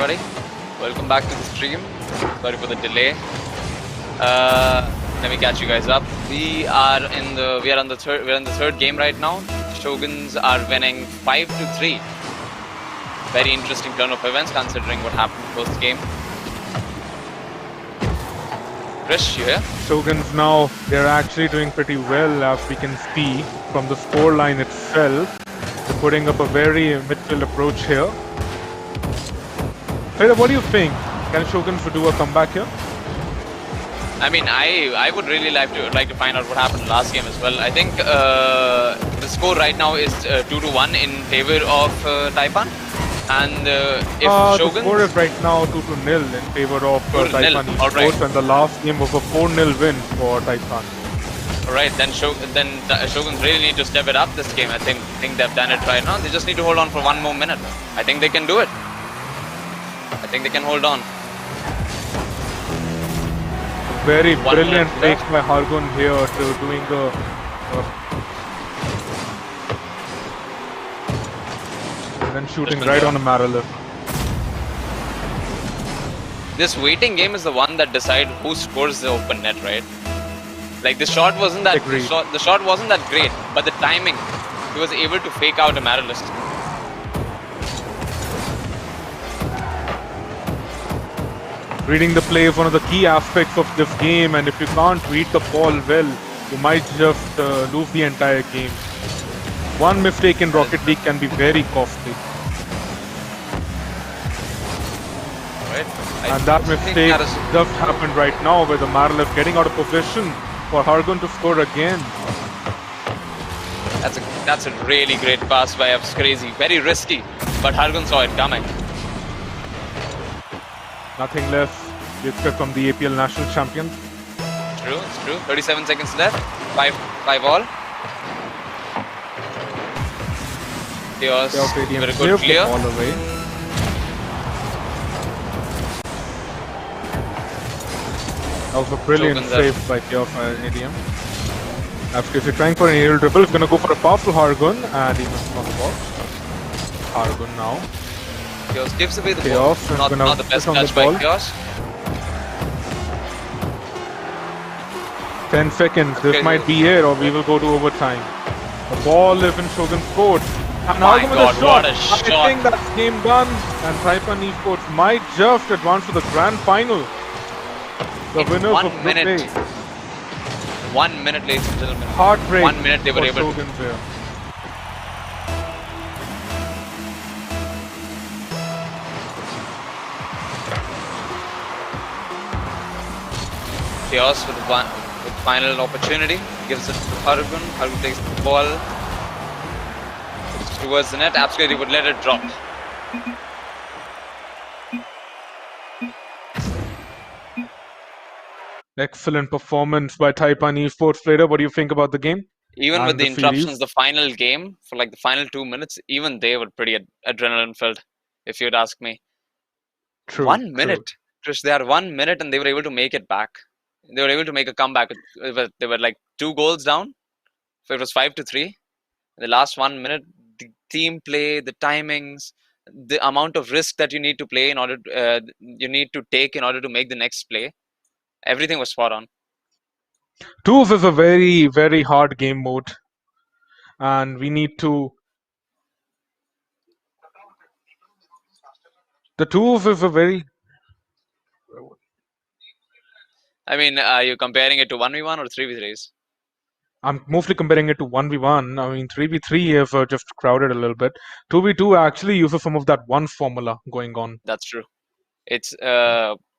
everybody. Welcome back to the stream. Sorry for the delay. Let me catch you guys up. We are in the third game right now. Shoguns are winning 5-3. Very interesting turn of events considering what happened first game. Krish, you here? Shoguns now, they're actually doing pretty well, as we can see from the scoreline itself. They're putting up a very midfield approach here. Taylor, what do you think? Can Shoguns do a comeback here? I mean, I would really like to find out what happened last game as well. I think the score right now is 2-1 in favor of Taipan. And if Shoguns... The score is right now 2-0 in favor of Taipan Esports, and the last game was a 4-0 win for Taipan. Alright, then Shoguns really need to step it up this game. I think they've done it right now. They just need to hold on for one more minute. I think they can do it. I think they can hold on. Very brilliant fake by Hargun here to doing the and then shooting right on a Marilyn. This waiting game is the one that decides who scores the open net, right? Like the shot wasn't that the shot wasn't that great, but the timing, he was able to fake out a Marilist. Reading the play is one of the key aspects of this game, and if you can't read the ball well, you might just lose the entire game. One mistake in Rocket League can be very costly. Right. And that mistake just happened right now, where the Marilyn getting out of position for Hargun to score again. That's a really great pass by F's Crazy. Very risky, but Hargun saw it coming. Nothing less we expect from the APL national champions. True, it's true. 37 seconds left. 5 all. Chaos. Very good clear. All away. That was a brilliant save by Chaos ADM. After if you're trying for an aerial dribble, it's going to go for a powerful Hargun, and he missed on the ball. Hargun now. Chaos gives away the ball. Not the best catch by Chaos. 10 seconds. This might be it, or we will go to overtime. The ball is in Shogun's court. And my God, what a shot. I think that's game done. And Taipan Esports might just advance to the grand final. The winners of Group A. 1 minute, ladies and gentlemen. Heartbreak. 1 minute they were able to. Shoguns here. Chaos with final opportunity, gives it to Hargun. Hargun takes the ball towards the net. Absolutely would let it drop. Excellent performance by Taipan Esports. Trader, what do you think about the game? Even with the interruptions, the final game, for like the final 2 minutes, even they were pretty adrenaline filled, if you'd ask me. True. 1 minute. Trish, they had 1 minute and they were able to make it back. They were able to make a comeback. They were like 2 goals down. So it was 5-3. In the last 1 minute, the team play, the timings, the amount of risk that you need to play in order you need to take in order to make the next play. Everything was spot on. 2 is a very, very hard game mode. And we need to... The 2 is a very... I mean, are you comparing it to 1v1 or 3v3s? I'm mostly comparing it to 1v1. I mean, 3v3 is just crowded a little bit. 2v2 actually uses some of that one formula going on. That's true. It's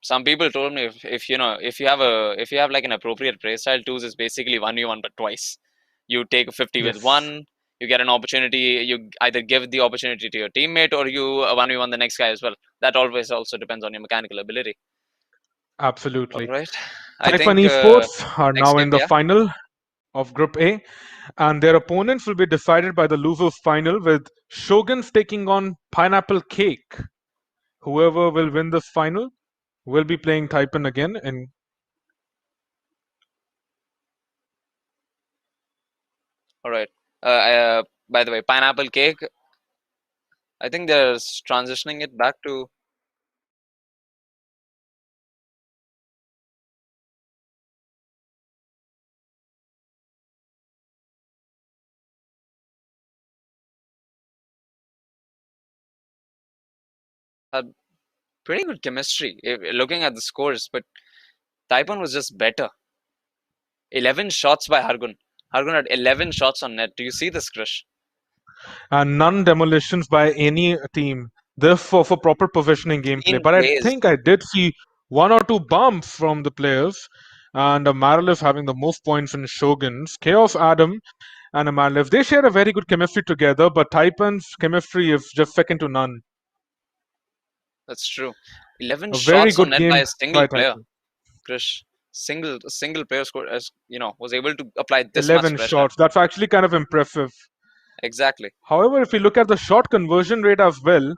some people told me if you have like an appropriate play style, 2s is basically 1v1 but twice. You take a 50 with 1, you get an opportunity, you either give the opportunity to your teammate or you 1v1 the next guy as well. That always also depends on your mechanical ability. Absolutely. All right. Taipan Esports are now in the final of Group A, and their opponents will be decided by the losers final, with Shoguns taking on Pineapple Cake. Whoever will win this final will be playing Taipan again. And all right. By the way, Pineapple Cake, I think they're transitioning it back to had pretty good chemistry looking at the scores, but Taipan was just better. 11 shots by Hargun. Hargun had 11 shots on net. Do you see this, Krish? And none demolitions by any team. Therefore, for proper positioning gameplay. Clean But I plays. think I did see one or two bumps from the players. And Amaryllis having the most points in Shoguns. Chaos Adam and Amaryllis, they share a very good chemistry together, but Taipan's chemistry is just second to none. That's true. 11 A very shots on good net by game a single by player. Taipan. Krish, single player scored, as was able to apply this much 11 pressure. shots. That's actually kind of impressive. Exactly. However, if we look at the shot conversion rate as well,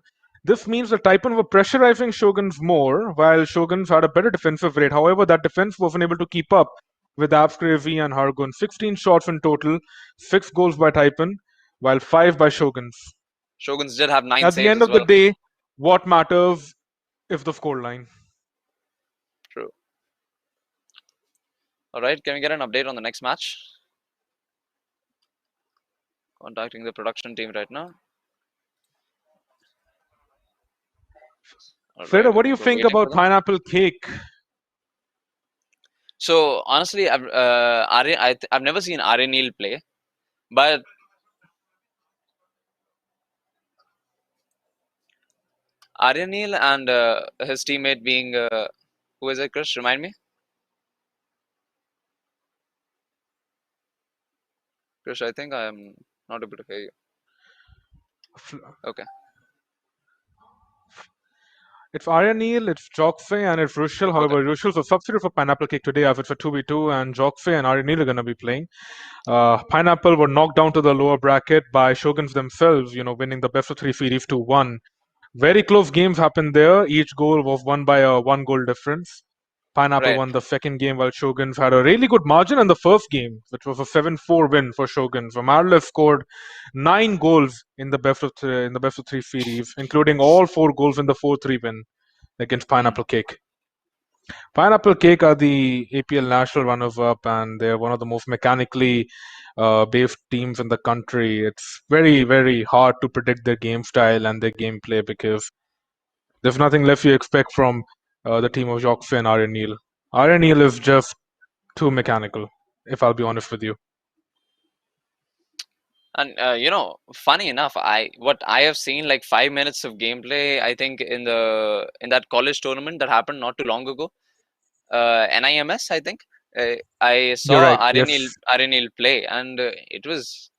this means that Taipan were pressurizing Shoguns more, while Shoguns had a better defensive rate. However, that defense wasn't able to keep up with Abs Crazy and Hargun. 16 shots in total, 6 goals by Taipan, while 5 by Shoguns. Shoguns did have 9 At the saves end as of the well. day, what matters is the scoreline. True. All right, can we get an update on the next match? Contacting the production team right now. Freda, Right, what do you we're think waiting for about them. Pineapple Cake? So honestly, I've never seen Arya Neil play, but Arya Neil and his teammate being who is it, Chris? Remind me, Chris. I think I am not able to hear you. Okay. It's Arya Neil, it's Joxfe, and it's Rushel. Okay. However, Rushel's a substitute for Pineapple Cake today as it's a 2v2, and Joxfe and Arya Neil are going to be playing. Pineapple were knocked down to the lower bracket by Shoguns themselves, winning the best of 3 series 2-1. Very close games happened there. Each goal was won by a 1 goal difference. Pineapple Right. won the second game while Shoguns had a really good margin in the first game, which was a 7-4 win for Shoguns. Amaryllis scored 9 goals in the best of 3 series, including all 4 goals in the 4-3 win against Pineapple Cake. Pineapple Cake are the APL national runners-up, and they're one of the most mechanically based teams in the country. It's very, very hard to predict their game style and their gameplay because there's nothing left you expect from the team of Jacques and Arya Neil. Arya Neil is just too mechanical, if I'll be honest with you. And funny enough, what I have seen like 5 minutes of gameplay. I think in that college tournament that happened not too long ago, NIMS. I think I You're saw right. Yes. Arya Neil play, and it was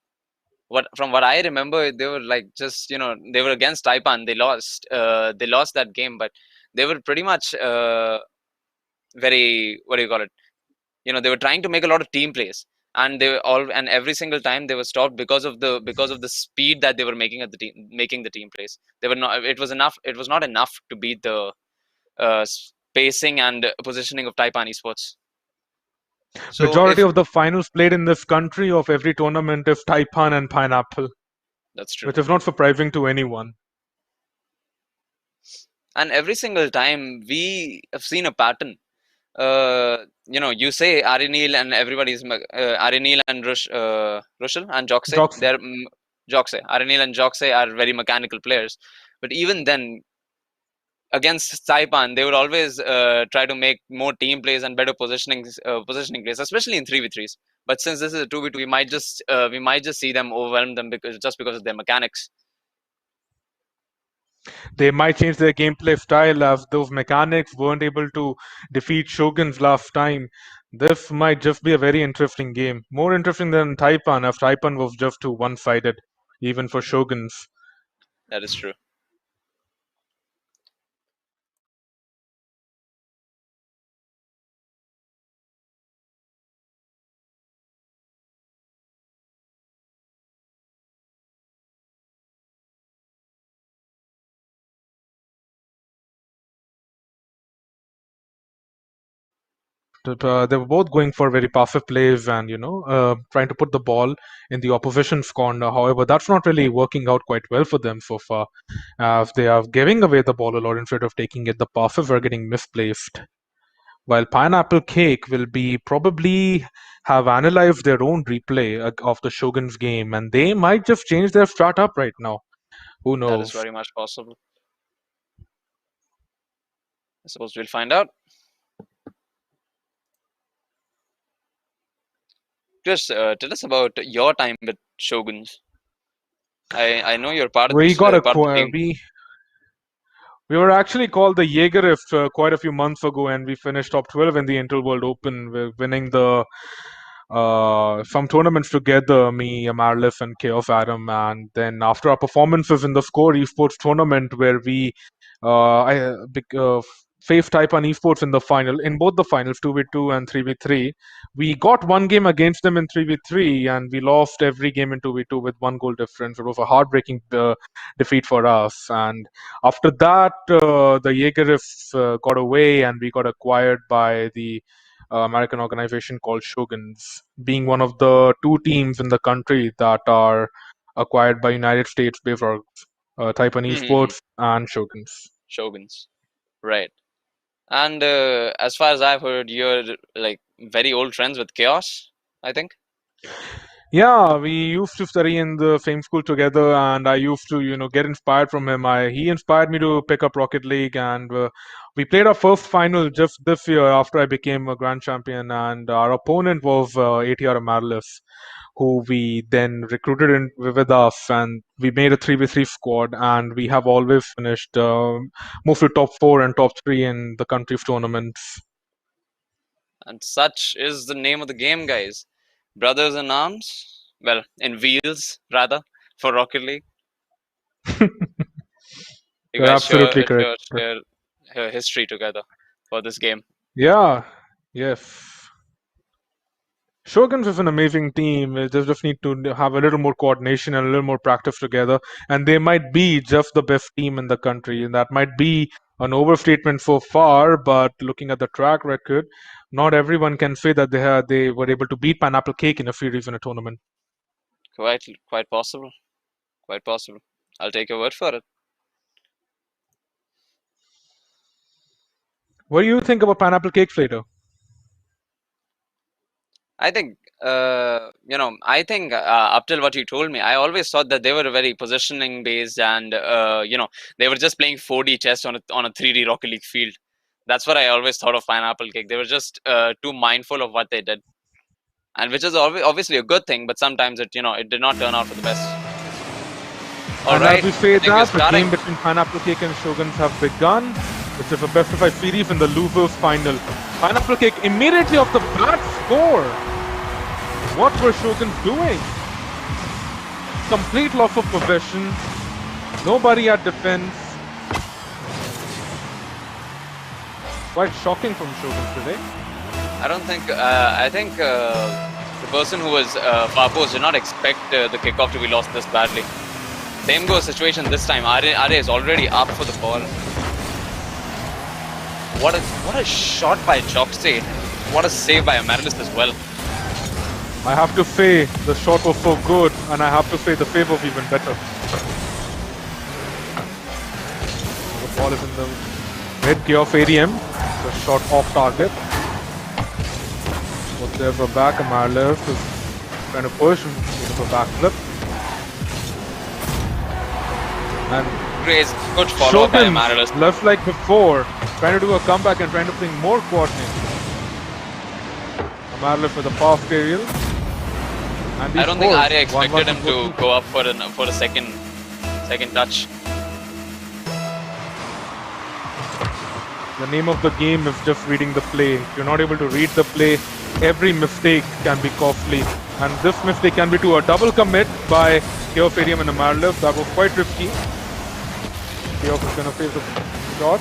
from what I remember, they were like just they were against Taipan. They lost. They lost that game, but they were pretty much very, what do you call it? They were trying to make a lot of team plays, and every single time they were stopped because of the speed that they were making the team plays. They were not. It was not enough to beat the spacing and positioning of Taipan Esports. So Majority if of the finals played in this country of every tournament is Taipan and Pineapple, that's true. which is not surprising to anyone. And every single time we have seen a pattern. You say Arya Neil and everybody's Arya Neil and Rushel and Joxe. Joxe. They're Joxe. Arya Neil and Joxe are very mechanical players, but even then, against Taipan, they would always try to make more team plays and better positioning plays, especially in 3v3s. But since this is a 2v2, we might just see them overwhelm them because of their mechanics. They might change their gameplay style as those mechanics weren't able to defeat Shoguns last time. This might just be a very interesting game. More interesting than Taipan, as Taipan was just too one-sided, even for Shoguns. That is true. They were both going for very passive plays and trying to put the ball in the opposition's corner. However, that's not really working out quite well for them so far, as they are giving away the ball a lot instead of taking it. The passes are getting misplaced. While Pineapple Cake will be probably have analyzed their own replay of the Shogun's game, and they might just change their strat up right now. Who That is knows? very much possible. I suppose we'll find out. Just tell us about your time with Shoguns. I know you're part of We this got part of the team. we were actually called the Jägerift quite a few months ago, and we finished top 12 in the Interworld Open, winning the some tournaments together, me, Amarlif, and Chaos Adam. And then after our performances in the Score Esports tournament, where we faced Taipan Esports in both the finals, 2v2 and 3v3, we got one game against them in 3v3, and we lost every game in 2v2 with 1 goal difference. It was a heartbreaking defeat for us. And after that, the Jägeriffs got away, and we got acquired by the American organization called Shoguns, being one of the 2 teams in the country that are acquired by United States-based Taipan Esports and Shoguns. Shoguns, right? And as far as I've heard, you're like very old friends with Chaos, I think. Yeah, we used to study in the same school together, and I used to, get inspired from him. He inspired me to pick up Rocket League, and we played our first final just this year after I became a grand champion, and our opponent was ATR Amarlis, who we then recruited in with us, and we made a 3v3 squad, and we have always finished mostly top 4 and top 3 in the country's tournaments. And such is the name of the game, guys. Brothers in arms, well, in wheels rather, for Rocket League. You You're guys absolutely correct. share history together for this game. Yeah, yes. Shoguns is an amazing team. They just need to have a little more coordination and a little more practice together. And they might be just the best team in the country. And that might be an overstatement so far, but looking at the track record, not everyone can say that they were able to beat Pineapple Cake in a series in a tournament. Quite possible. Quite possible. I'll take your word for it. What do you think about Pineapple Cake, Slater? I think, up till what you told me, I always thought that they were very positioning based, and they were just playing 4D chess on a 3D Rocket League field. That's what I always thought of Pineapple Cake. They were just too mindful of what they did, and which is obviously a good thing. But sometimes it did not turn out for the best. All right, as we say that, the game between Pineapple Cake and Shoguns have begun. It's a best-of-5 series in the losers final. Pineapple Cake immediately off the bat score. What were Shoguns doing? Complete loss of possession. Nobody at defense. Quite shocking from Shoguns today. I don't think. I think the person who was far post did not expect the kickoff to be lost this badly. Same goes situation this time. Arya is already up for the ball. What a shot by Jockstate. What a save by Amaryllis as well. I have to say the shot was so good, and I have to say the save was even better. The ball is in the mid-gear of ADM. The shot off target. What's there for back? Amaryllis is trying to push for backflip. And good follow by Amaryllis. Left like before, trying to do a comeback and trying to bring more coordination. Amaryllis with a fast aerial. And I don't think Arya expected him to go up for a second touch. The name of the game is just reading the play. If you're not able to read the play, every mistake can be costly. And this mistake can be to a double commit by Chaos Stadium and Amaryllis. That was quite risky. Chaos is going to face a shot.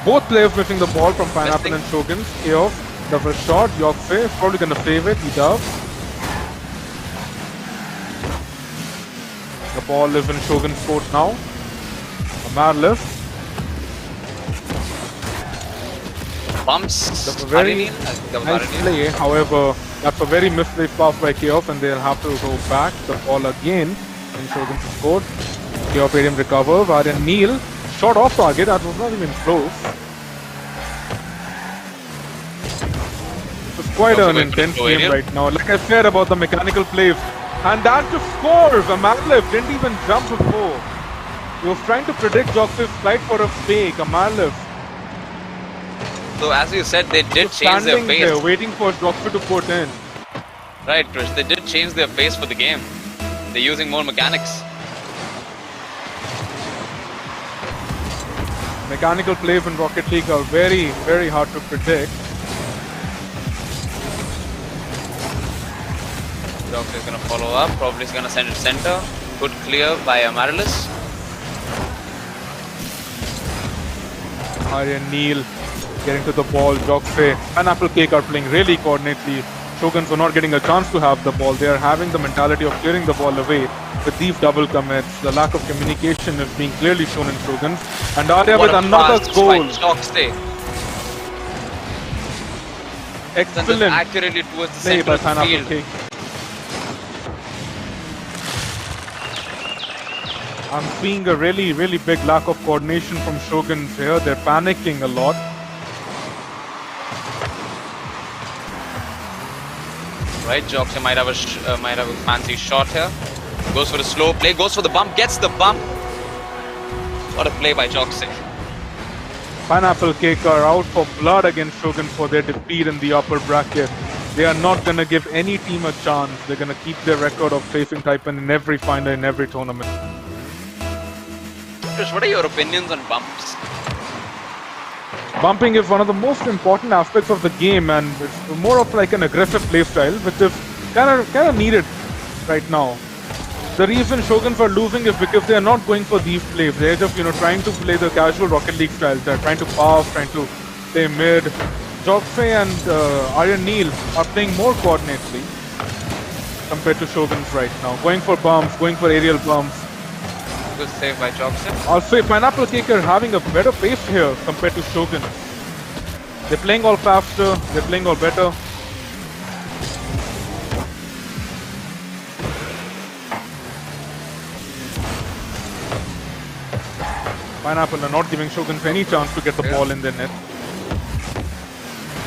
Both players missing the ball from Pineapple and Shoguns. Chaos does a shot. Yorkse is probably going to save it. He does. The ball is in Shogun's court now. Amaryllis. Bumps. That's a very nice play. However, that's a very misplaced pass by Chaos, and they'll have to go back. The ball again in Shogun's court. Chaos Stadium recovers. Aryan Neil shot off target. That was not even close. It's quite an intense game right now. Like I said about the mechanical plays. And that just scores! Amaryllis didn't even jump before. He was trying to predict Jox's flight for a fake, a Marliff. So as you said, they did change their pace. There, waiting for Jox to put in. Right, Krish. They did change their pace for the game. They're using more mechanics. Mechanical plays in Rocket League are very, very hard to predict. Jox is going to follow up. Probably is going to send it center. Good clear by Amaryllis. Aryan Neil getting to the ball. Joxe and Apple Cake are playing really coordinately. Shoguns were not getting a chance to have the ball. They are having the mentality of clearing the ball away with these double commits. The lack of communication is being clearly shown in Shoguns. And Arya with another goal. Excellent accurately towards the play center by of the field. Cake. I'm seeing a really, really big lack of coordination from Shoguns here. They're panicking a lot. Right, Joxe might have a fancy shot here. Goes for the slow play, goes for the bump, gets the bump. What a play by Joxe. Pineapple Cake are out for blood against Shogun for their defeat in the upper bracket. They are not going to give any team a chance. They're going to keep their record of facing Taipan in every final, in every tournament. Krish, what are your opinions on bumps? Bumping is one of the most important aspects of the game, and it's more of like an aggressive playstyle, which is kind of needed right now. The reason Shoguns are losing is because they are not going for these plays. They're just trying to play the casual Rocket League style. They're trying to pass, trying to play mid. Joxe and Aryan Neil are playing more coordinately compared to Shoguns right now. Going for bumps, going for aerial bumps. Good save by Joxe. I'll say Pineapple Cake are having a better pace here compared to Shogun. They're playing all faster, they're playing all better. Pineapple are not giving Shoguns any chance to get the ball in their net.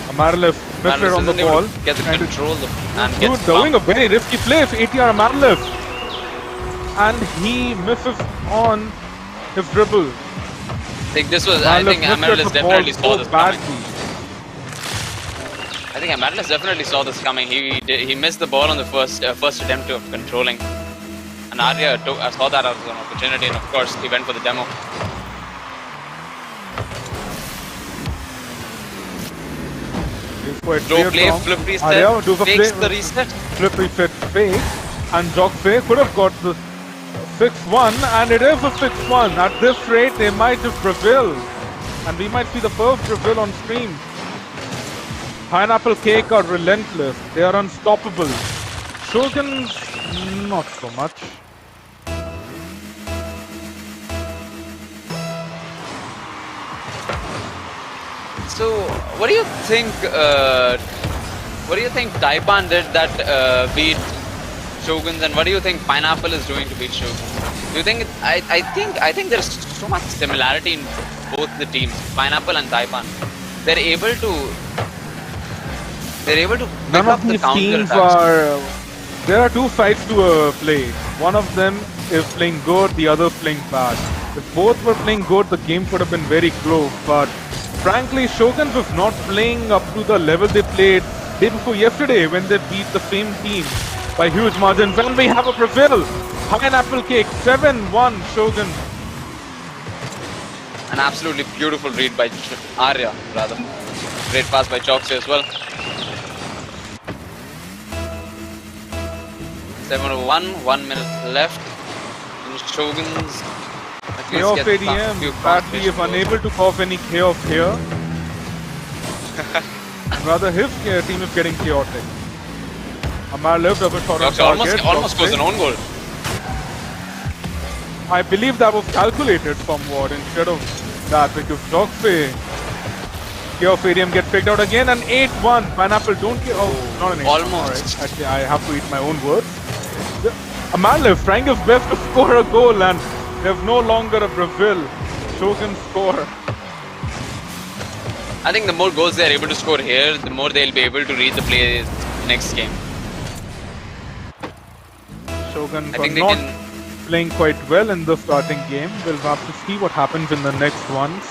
Amaryllis missed it on the ball. Get the control and gets doing a very risky play. ATR Amaryllis. And he misses on his dribble. I think Amaryllis definitely saw this coming. I think Amaryllis definitely saw this coming. He missed the ball on the first attempt of controlling. And Arya saw that as an opportunity, and of course he went for the demo. Low play, flip reset, fakes the reset. Flip reset fake. And Joxe could have got the 6-1, and it is a 6-1. At this rate, they might just prevail. And we might see the first prevail on stream. Pineapple Cake are relentless. They are unstoppable. Shoguns, not so much. So, what do you think? What do you think Taipan did that beat Shoguns, and what do you think Pineapple is doing to beat Shoguns? Do you think? I think there's so much similarity in both the teams, Pineapple and Taipan. They're able to pick up the counter attacks. There are two sides to a play. One of them is playing good, the other playing bad. If both were playing good, the game could have been very close. But frankly, Shoguns was not playing up to the level they played day before yesterday when they beat the same team by huge margins. And we have a prevail. Pineapple Cake 7-1 Shoguns. An absolutely beautiful read by Arya, rather. Great pass by Joxe as well. 7-1, 1 minute left. And Shoguns Chaos ADM badly is unable to cause any chaos here. Rather, his team is getting chaotic. Amar left double shot on target. Almost goes an own goal. I believe that was calculated somewhat instead of that, because Joxe Chaos ADM gets picked out again, and 8-1. Pineapple don't get. Oh, not an 8. Almost. Right. Actually, I have to eat my own words. Amarlev trying his best to score a goal, and there's no longer a Brazil. Shogun score. I think the more goals they're able to score here, the more they'll be able to read the play next game. Shogun I think they can playing quite well in the starting game. We'll have to see what happens in the next ones.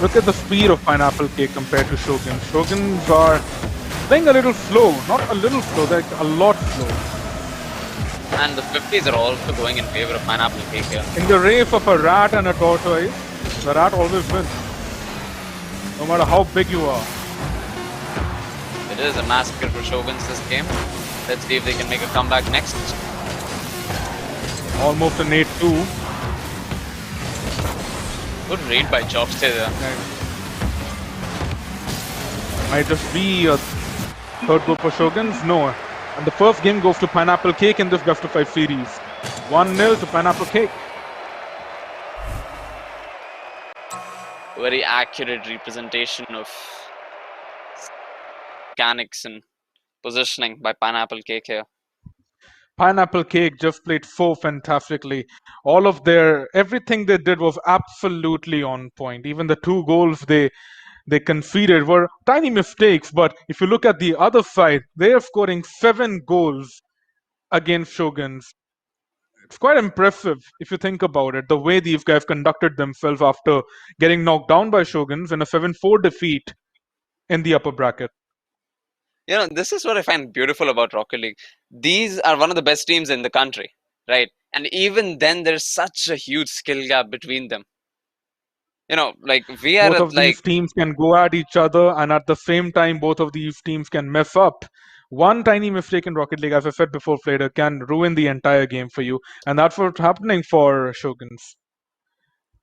Look at the speed of Pineapple Cake compared to Shoguns. Shoguns are playing a little slow. Not a little slow, they're a lot slow. And the 50s are also going in favor of Pineapple Cake here. In the race of a rat and a tortoise, the rat always wins. No matter how big you are. It is a massacre for Shoguns this game. Let's see if they can make a comeback next. Almost an 8-2. Good read by Chopstay there. Might just be a third goal for Shoguns? No. And the first game goes to Pineapple Cake in this best of 5 series. 1-0 to Pineapple Cake. Very accurate representation of mechanics and positioning by Pineapple Cake here. Pineapple Cake just played so fantastically. Everything they did was absolutely on point. Even the 2 goals they conceded were tiny mistakes, but if you look at the other side, they are scoring 7 goals against Shoguns. It's quite impressive if you think about it, the way these guys conducted themselves after getting knocked down by Shoguns in a 7-4 defeat in the upper bracket. You know, this is what I find beautiful about Rocket League. These are one of the best teams in the country, right? And even then, there's such a huge skill gap between them. You know, like we are both of these teams can go at each other, and at the same time, both of these teams can mess up. One tiny mistake in Rocket League, as I said before, Flader, can ruin the entire game for you, and that's what's happening for Shoguns.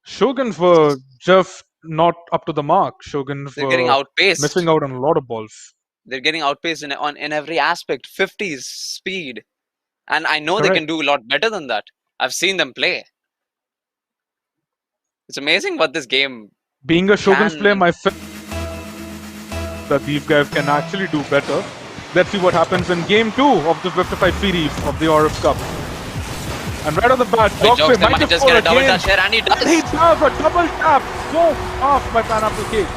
Shoguns were just not up to the mark. Shoguns were getting outpaced, missing out on a lot of balls. They're getting outpaced in every aspect. 50s speed, and I know they can do a lot better than that. I've seen them play. It's amazing what this game. Being a Shoguns player myself, that these guys can actually do better. Let's see what happens in game 2 of the 55 series of the Aorus Cup. And right on the bat, Joxy might just get a double touch here, and he does. He does a double tap. So off by Pineapple Cake.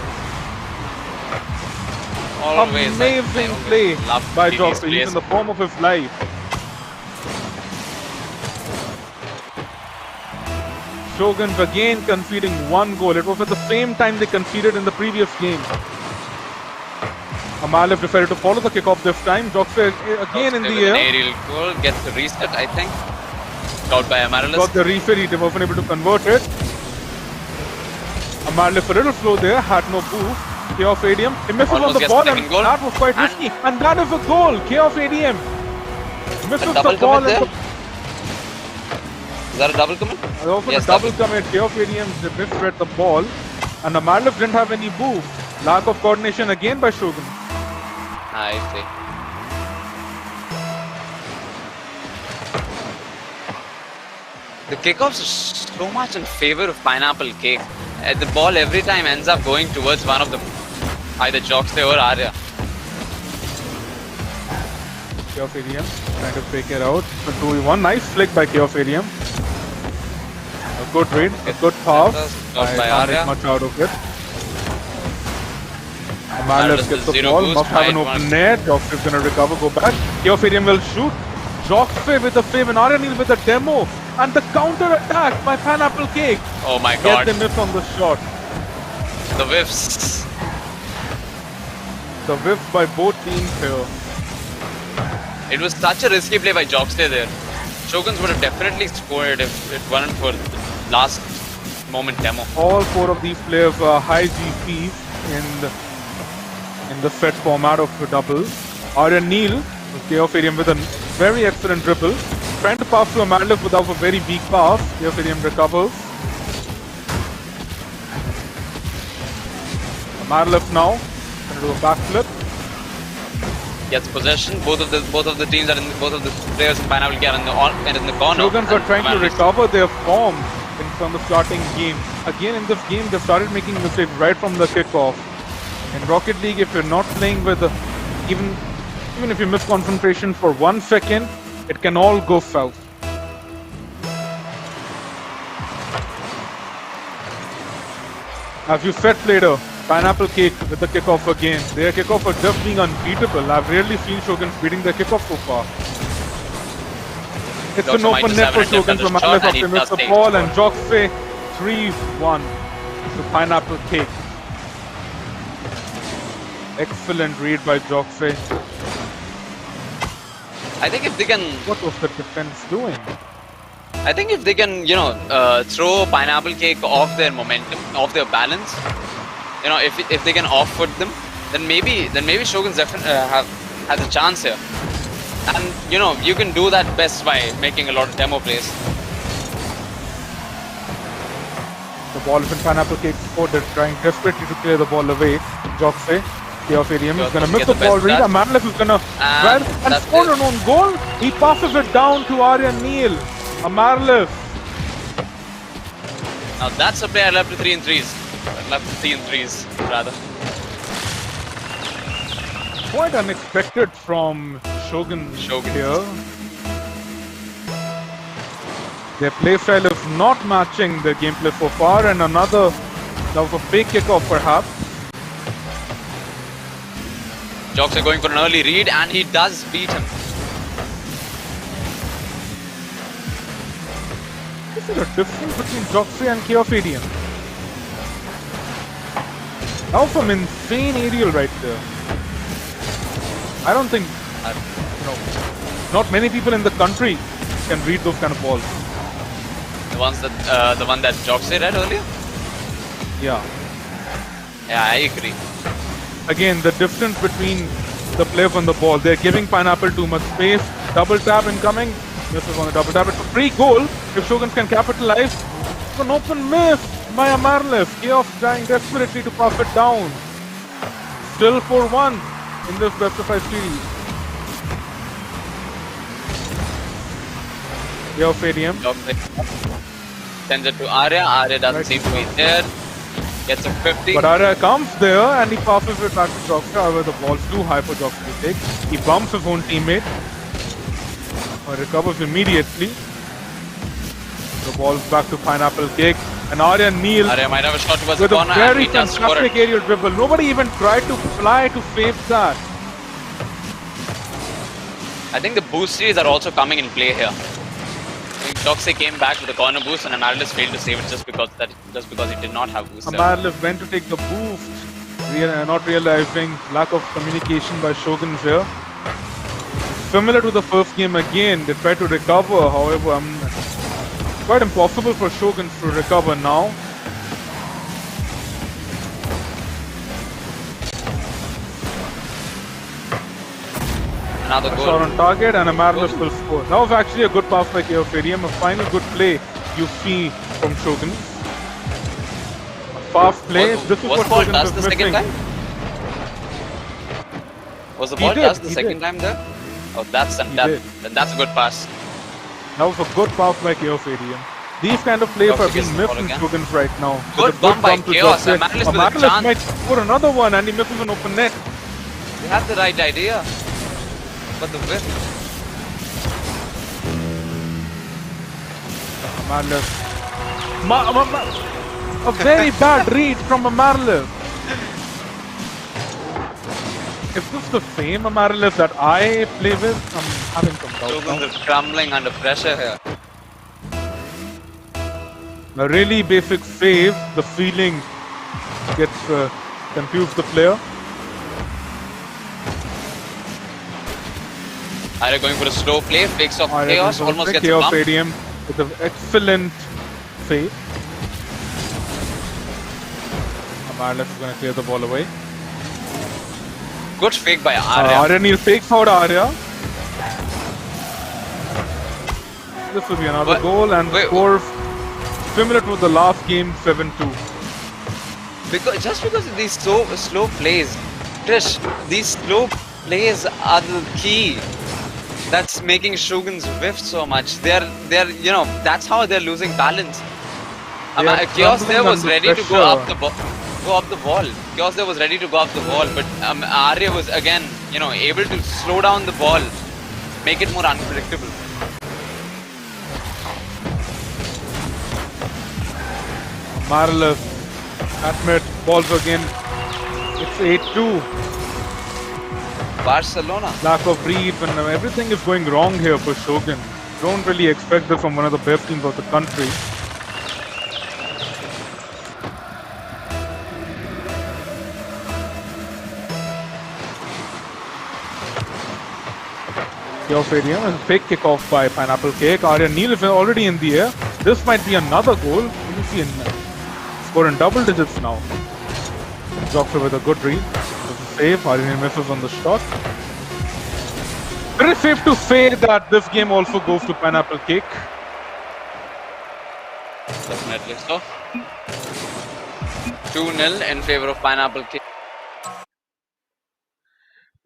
Always amazing play by Joxy. He's in the form of his life. Shoguns again conceding 1 goal. It was at the same time they conceded in the previous game. Amalif decided to follow the kickoff this time. Joxy again in the air. Aerial goal gets the reset, I think. Out by Amaryllis. Got the reset, he wasn't able to convert it. Amaryllis a little slow there, had no boost. Chaos ADM, he misses on the ball, and that was quite risky. And that is a goal. Chaos ADM misses the ball. Is that a double commit? Yes, a double commit. Chaos ADM misread the ball, and Amaryllis didn't have any boost. Lack of coordination again by Shogun. I see. The kickoffs are so much in favor of Pineapple Cake. The ball every time ends up going towards one of them, either Joxy or Arya. Chaos ADM trying to fake it out. 2v1. Nice flick by Chaos ADM. A good read, a good pass. I can't make much out of it. Amaryllis gets the ball, must have an open net. Joxy is going to recover, go back. Chaos ADM will shoot. Joxy with the save and Arya with the demo. And the counter attack by Pineapple Cake. Oh my god. Get the miss on the shot. The whiffs. The whiff by both teams here. It was such a risky play by Joxy there. Shoguns would have definitely scored if it weren't for the last moment demo. All 4 of these players are high GPs in the set format of the double. Arya Neil, Chaos ADM with a very excellent dribble. Trying to pass to Amaryllis without a very weak pass. Chaos ADM recovers. Amaryllis now going to do a backflip. Gets possession. Both of the teams are both of the players in Pineapple Cake are in the corner. Shoguns are trying to recover their form from the starting game. Again in this game they started making mistakes right from the kickoff. In Rocket League, if you're not playing with even if you miss concentration for 1 second, it can all go south. As you said later, Pineapple Cake with the kickoff again. Their kickoff are just being unbeatable. I've rarely seen Shoguns beating their kickoff so far. It's an open net for Shoguns. Amarlif have to miss the ball, and Joxe 3-1 to Pineapple Cake. Excellent read by Joxe. I think if they can... What was the defense doing? I think if they can, throw Pineapple Cake off their momentum, off their balance, if they can off-foot them, then maybe Shoguns has a chance here. And you can do that best by making a lot of demo plays. The ball is in Pineapple Cake's court. They're trying desperately to clear the ball away. Joxe, Chaos Stadium is going to miss the ball read. Amarlif is going to try and score an own goal. He passes it down to Aryan Neil. Amarlif. Now that's a player left to 3 and 3s. Left to 3 and 3s, rather. Quite unexpected from Shogun here. Their playstyle is not matching their gameplay so far, and another, that was a fake kickoff perhaps. Joxe going for an early read, and he does beat him. Is there a difference between Joxe and Chaos Stadium? That was some insane aerial right there. I don't think, not many people in the country can read those kind of balls. The one that Joxe read earlier? Yeah. Yeah, I agree. Again, the difference between the players on the ball. They're giving Pineapple too much space. Double tap incoming. Misses on the double tap. It's a free goal. If Shoguns can capitalize. It's an open miss by Amarlif. Chaos trying desperately to pass it down. Still 4-1 in this best of 5 series. Chaos Stadium. Sends it to Arya. Arya doesn't seem to be there. Gets a 50. But Arya comes there and he passes it back to Joxe. However, the ball's too high for Joxe to take. He bumps his own teammate. Recovers immediately. The ball's back to Pineapple Cake. And Arya Neil Arya might have a shot towards with the a corner, very and he does score it. fantastic aerial dribble. Nobody even tried to fly to save that. I think the boost series are also coming in play here. Joxe came back with a corner boost, and Amarlif failed to save it just because he did not have boost. Amarlif went to take the boost, not realizing lack of communication by Shoguns here. Similar to the first game again, they tried to recover. However, it's quite impossible for Shoguns to recover now. Another goal. Shot on target, and Amarlif will score. That was actually a good pass by Chaos Stadium. A final good play you see from Shoguns. A fast play. This is what ball Shoguns touched is the second missing. time? Was the ball touched the second time there? Oh, that's a good pass. That was a good pass by Chaos Stadium. These kind of plays are being missed in Shoguns right now. Good bump by Chaos. Amarlif might score another one, and he misses an open net. They have the right idea, but the whiff. Amarlif. A very bad read from Amarlif. Is this the same Amarlif that I play with? I'm having some doubts. Shoguns are crumbling under pressure here. A really basic save. The feeling gets confused the player. Arya going for a slow play, fakes off Chaos, almost gets a bump. Stadium with an excellent save. Amarlif is going to clear the ball away. Good fake by Arya. Arya Neil fakes out Arya. This will be another goal, and score similar to the last game, 7-2. Just because of these slow plays, Trish, these slow plays are the key that's making Shoguns whiff so much. They're that's how they're losing balance. Chaos there was ready to go up the ball. Chaos there was ready to go up the ball, but Arya was again, able to slow down the ball, make it more unpredictable. Amarlif, Atmet, balls again It's 8-2. Barcelona. Lack of read and everything is going wrong here for Shogun. Don't really expect this from one of the best teams of the country. Stadium and fake kickoff by Pineapple Cake. Arya Neil is already in the air. This might be another goal. You see in score in double digits now. Joxer with a good read. Save. Arya Neil misses on the shot. Very safe to say that this game also goes to Pineapple Cake. Definitely so. 2-0 in favor of Pineapple Cake.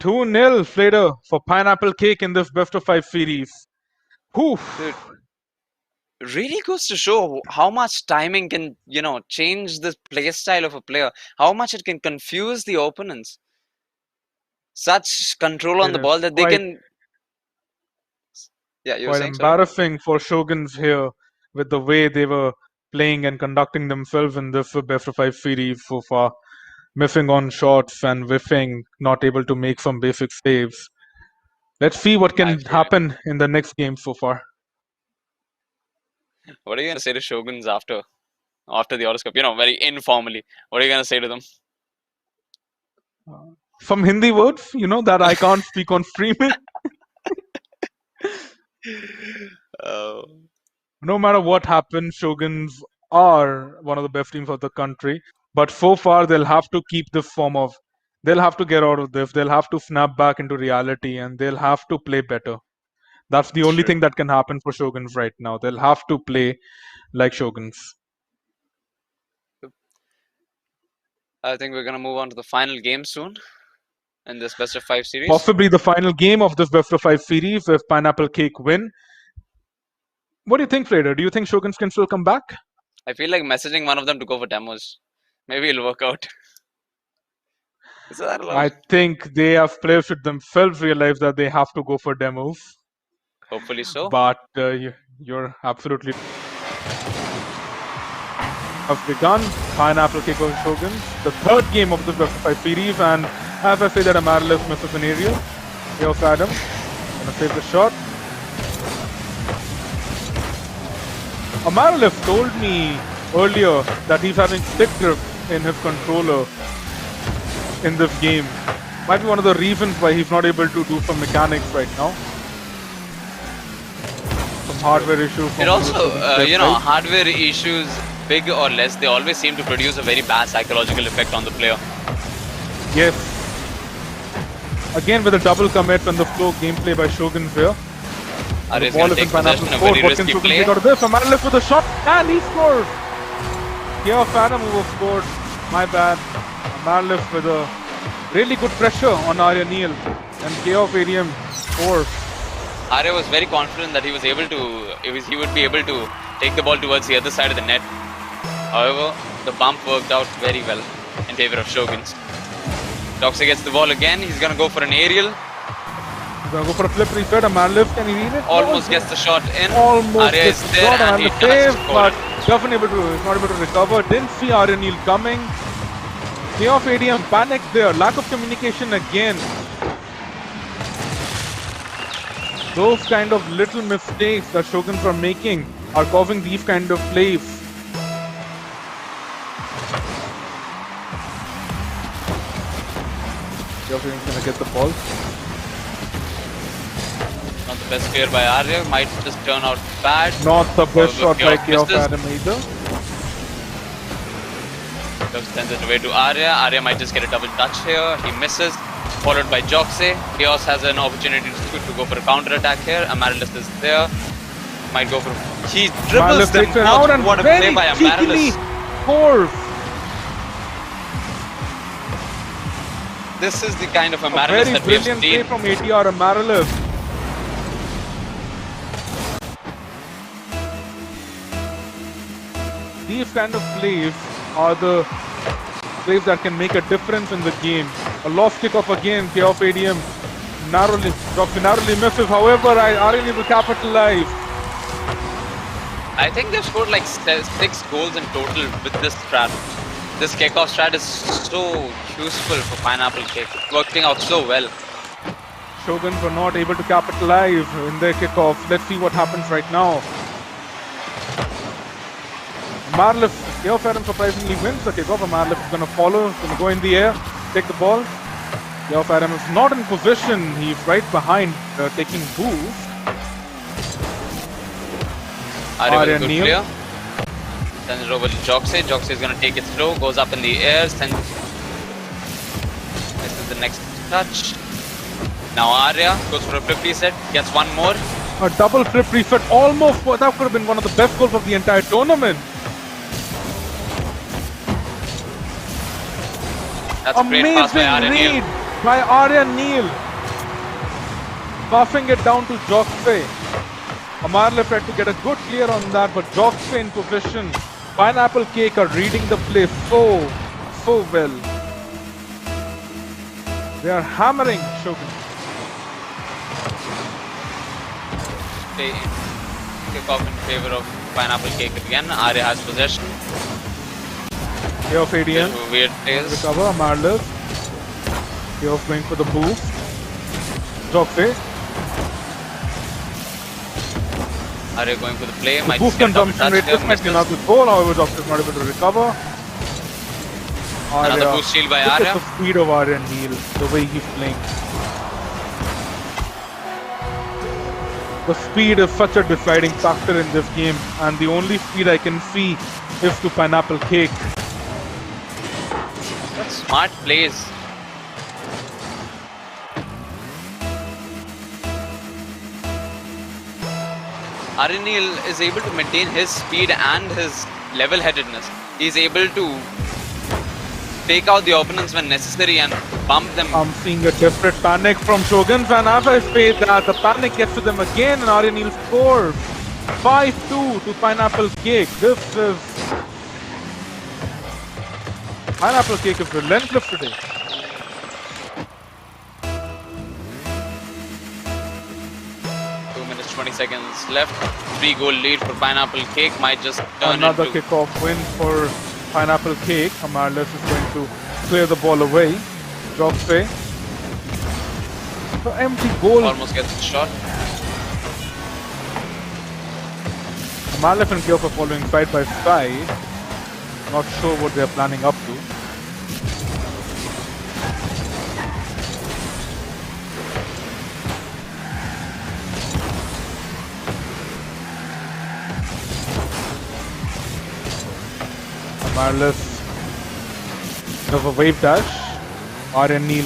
2-0 Flader for Pineapple Cake in this best of 5 series. Dude, really goes to show how much timing can, change the play style of a player. How much it can confuse the opponents. Such control on the ball that they can. Yeah, you were saying, embarrassing for Shoguns here with the way they were playing and conducting themselves in this best of 5 series so far. Missing on shots and whiffing, not able to make some basic saves. Let's see what can happen in the next game so far. What are you going to say to Shoguns after the Aorus Cup? Very informally. What are you going to say to them? Some Hindi words, that I can't speak on streaming. No matter what happens, Shoguns are one of the best teams of the country. But so far, they'll have to keep this form of. They'll have to get out of this. They'll have to snap back into reality and they'll have to play better. That's the only thing that can happen for Shoguns right now. They'll have to play like Shoguns. I think we're going to move on to the final game soon in this best of 5 series. Possibly the final game of this best of 5 series if Pineapple Cake win. What do you think, Flader? Do you think Shoguns can still come back? I feel like messaging one of them to go for demos. Maybe it'll work out. Is that allowed? I think they have players should themselves realize that they have to go for demos. Hopefully so. But you're absolutely have begun. Pineapple Cake of Shoguns. The third game of the best of 5 series, and as I say that Amaryllis misses an aerial. Here's Adam. Gonna save the shot. Amaryllis told me earlier that he's having stick grip in his controller in this game. Might be one of the reasons why he's not able to do some mechanics right now. Some hardware issues. It also, hardware issues, big or less, they always seem to produce a very bad psychological effect on the player. Yes. Again with a double commit on the flow gameplay by Shoguns here. The ball is in Pineapple Cake. Very risky play. Out of this. Amaryllis with a shot and he scores. Chaos Adam who scored. My bad. Amaryllis with a really good pressure on Arya Neil and Chaos Adium scores. Arya was very confident that he would be able to take the ball towards the other side of the net. However, the bump worked out very well in favor of Shoguns. Doxa gets the ball again. He's gonna go for an aerial. He's gonna go for a flip reset. Amaryllis, can he read it? Almost gets the shot in. Almost Arya is there and he save, but he's not able to recover. Didn't see Arya Neil coming. Chaos ADM panicked there. Lack of communication again. Those kind of little mistakes that Shoguns are making are causing these kind of plays. Chaos ADM gonna get the ball. Not the best clear by Arya. Might just turn out bad. Not the best shot by Chaos Adam either. Sends it away to Arya. Arya might just get a double touch here. He misses. Followed by Joxe. Chaos has an opportunity to go for a counter attack here. Amaryllis is there. Might go for. He dribbles them out. What a play by Amaryllis. Scores. This is the kind of Amaryllis that we have seen. Very brilliant play from ATR Amaryllis. These kind of plays are the plays that can make a difference in the game. A lost kickoff again, Chaos ADM narrowly misses. However, Arya will capitalize. I think they've scored like 6 goals in total with this strat. This kickoff strat is so useful for Pineapple Cake. Working out so well. Shoguns were not able to capitalize in their kickoff. Let's see what happens right now. Marlif, Chaos Adam surprisingly wins the kickoff. Marlif is going to follow, going to go in the air, take the ball. Chaos Adam is not in position. He's right behind, taking boost. Arya good clear. Sends it over to Joxy. Joxy is going to take it slow, goes up in the air, sends. This is the next touch. Now Arya goes for a flip reset, gets one more. A double flip reset, almost. That could have been one of the best goals of the entire tournament. That's a great pass by Arya Neil. By Arya Neil. Buffing it down to Joxy. Amarlef had to get a good clear on that, but Joxy in position. Pineapple Cake are reading the play so well. They are hammering Shogun. Kick off in favor of Pineapple Cake again. Arya has possession. Chaos ADM. Weird plays. Recover. Amarlef. Chaos going for the boost. Joxy. Arya going for the play. The boost consumption rate. This might be not good goal. However, Joxy is not able to recover. Another boost shield by Arya. Look at the speed of Arya Neil, the way he's playing. The speed is such a deciding factor in this game, and the only speed I can see is to Pineapple Cake. That's smart plays. Arya Neil is able to maintain his speed and his level-headedness. He's able to take out the opponents when necessary and bump them. I'm seeing a desperate panic from Shoguns, and as I say that, the panic gets to them again, and Arya Neil scores 5-2 to Pineapple Cake. This is... Pineapple Cake is relentless today. Minutes 20 seconds left. 3-goal lead for Pineapple Cake might just turn another into... kickoff win for Pineapple Cake. Amarlef is going to clear the ball away. Joxy. So empty goal. Almost gets a shot. Amarlef and Chaos are following side by side. Not sure what they are planning up to. Amarlef does a wave dash. Arya Neil.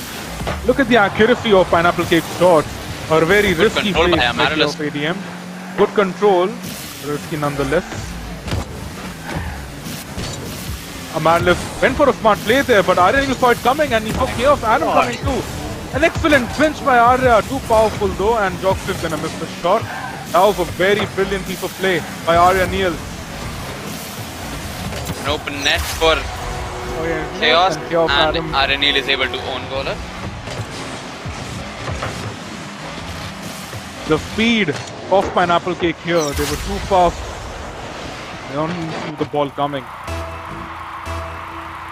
Look at the accuracy of Pineapple Cake shots. A very risky play of ADM. Good control. Risky nonetheless. Amarlef went for a smart play there, but Arya Neil saw it coming and he saw Chaos Adam coming too. An excellent pinch by Arya. Too powerful though, and Joxy is going to miss the shot. That was a very brilliant piece of play by Arya Neil. An open net for Chaos, and Arya Neil is able to own goal it. The speed of Pineapple Cake here, they were too fast. They don't see the ball coming.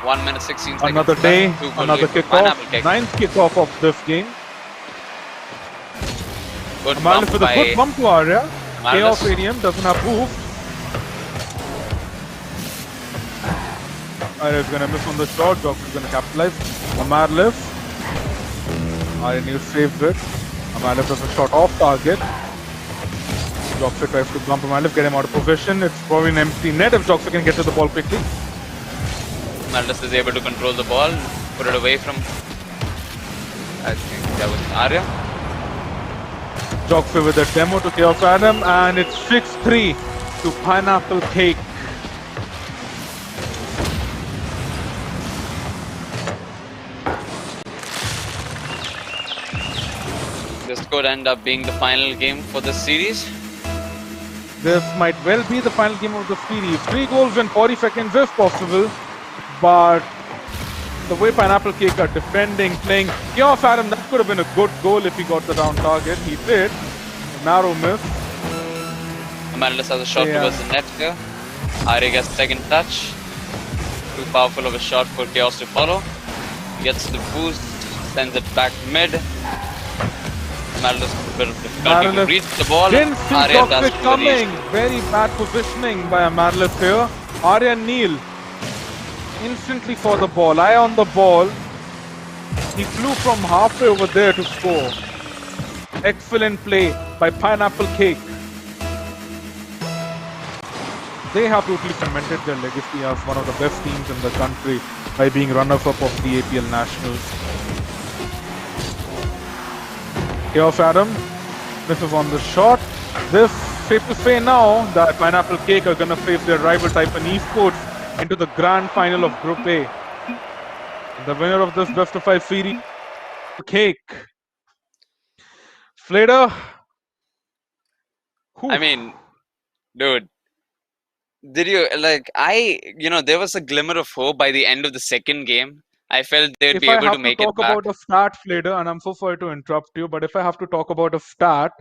1 minute 16 seconds. Another day, another kickoff. Ninth kickoff of this game. Good Amarlef with a good bump to Arya. Chaos ADM doesn't have boost. Arya is going to miss on the shot. Joxy is going to capitalize. Amarlef. Arya Neil saves it. Amarlef does a shot off target. Joxy tries to bump Amarlef, get him out of position. It's probably an empty net if Joxy can get to the ball quickly. Amarlef is able to control the ball, put it away from... I think that was Arya. Joxy with a demo to Chaos Adam, and it's 6-3 to Pineapple Cake. This could end up being the final game for this series. This might well be the final game of the series. 3 goals in 40 seconds if possible, but the way Pineapple Cake are defending, playing Chaos Adam, that could have been a good goal if he got the round target. He did. A narrow miss. Amarlef has a shot towards the net here. Arya gets second touch. Too powerful of a shot for Chaos to follow. Gets the boost, sends it back mid. Marilus with a bit of difficulty to reach the ball. Didn't see Arya does Toxic to the coming. reach. Very bad positioning by Marilus here. Arya Neil instantly for the ball. Eye on the ball. He flew from halfway over there to score. Excellent play by Pineapple Cake. They have totally cemented their legacy as one of the best teams in the country by being runners-up of the APL Nationals. Chaos Adam misses on the shot. This safe to say now that Pineapple Cake are gonna face their rival Taipan Esports into the grand final of Group A. The winner of this best of 5 series, Cake. Flader. I mean, dude, did you there was a glimmer of hope by the end of the second game. I felt they'd be able to make it back. If I have to talk about a stat, Flader, and I'm so sorry to interrupt you, but if I have to talk about a stat,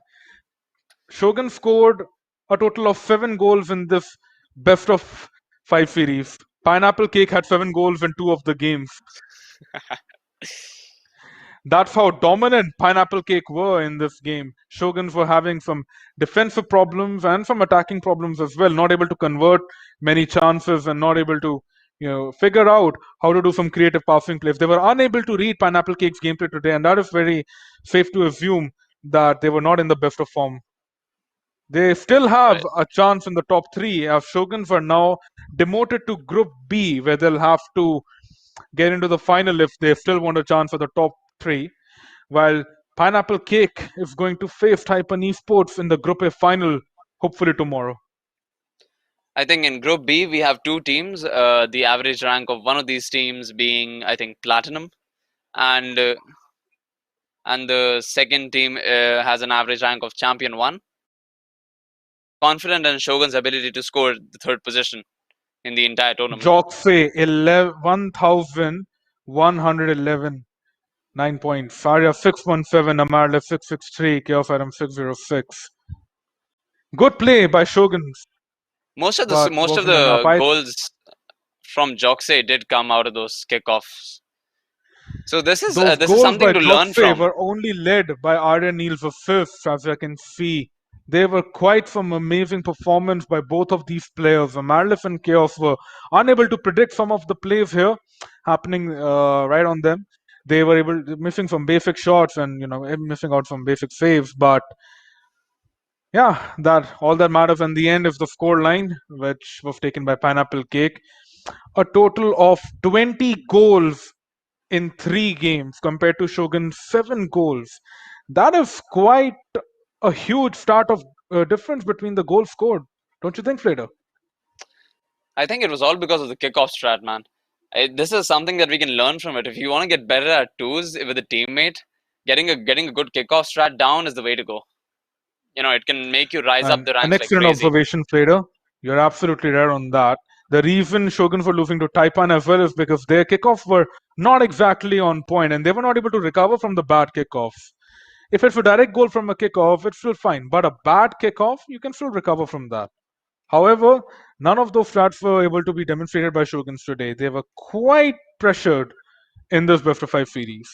Shogun scored a total of 7 goals in this best of 5 series. Pineapple Cake had 7 goals in 2 of the games. That's how dominant Pineapple Cake were in this game. Shoguns were having some defensive problems and some attacking problems as well, not able to convert many chances and not able to figure out how to do some creative passing plays. They were unable to read Pineapple Cake's gameplay today, and that is very safe to assume that they were not in the best of form. They still have a chance in the top 3 as Shoguns are now demoted to Group B, where they'll have to get into the final if they still want a chance for the top 3, while Pineapple Cake is going to face Taipan Esports in the Group A final, hopefully tomorrow. I think in Group B, we have 2 teams, the average rank of one of these teams being, I think, Platinum, and the second team has an average rank of Champion 1. Confident in Shogun's ability to score the 3rd position in the entire tournament. Joxe 1,111. 9 points. Faria 617, Amarlev 663, Chaos Adam 606. Good play by Shoguns. Most of the goals from Joxe did come out of those kickoffs. So this is something to learn from. Were only led by Arya Neil's assists, as I can see. They were quite some amazing performance by both of these players. Amarlev and Chaos were unable to predict some of the plays here happening right on them. They were missing some basic shots and missing out some basic saves, but yeah, that all that matters in the end is the score line, which was taken by Pineapple Cake. A total of 20 goals in 3 games compared to Shogun's 7 goals. That is quite a huge start of difference between the goals scored. Don't you think, Flader? I think it was all because of the kickoff strat, man. This is something that we can learn from it. If you want to get better at 2s with a teammate, getting a good kickoff strat down is the way to go. It can make you rise up the ranks. An excellent observation, Flader. You're absolutely right on that. The reason Shoguns were losing to Taipan as well is because their kickoffs were not exactly on point and they were not able to recover from the bad kickoffs. If it's a direct goal from a kickoff, it's still fine. But a bad kickoff, you can still recover from that. However, none of those stats were able to be demonstrated by Shoguns today. They were quite pressured in this best of 5 series.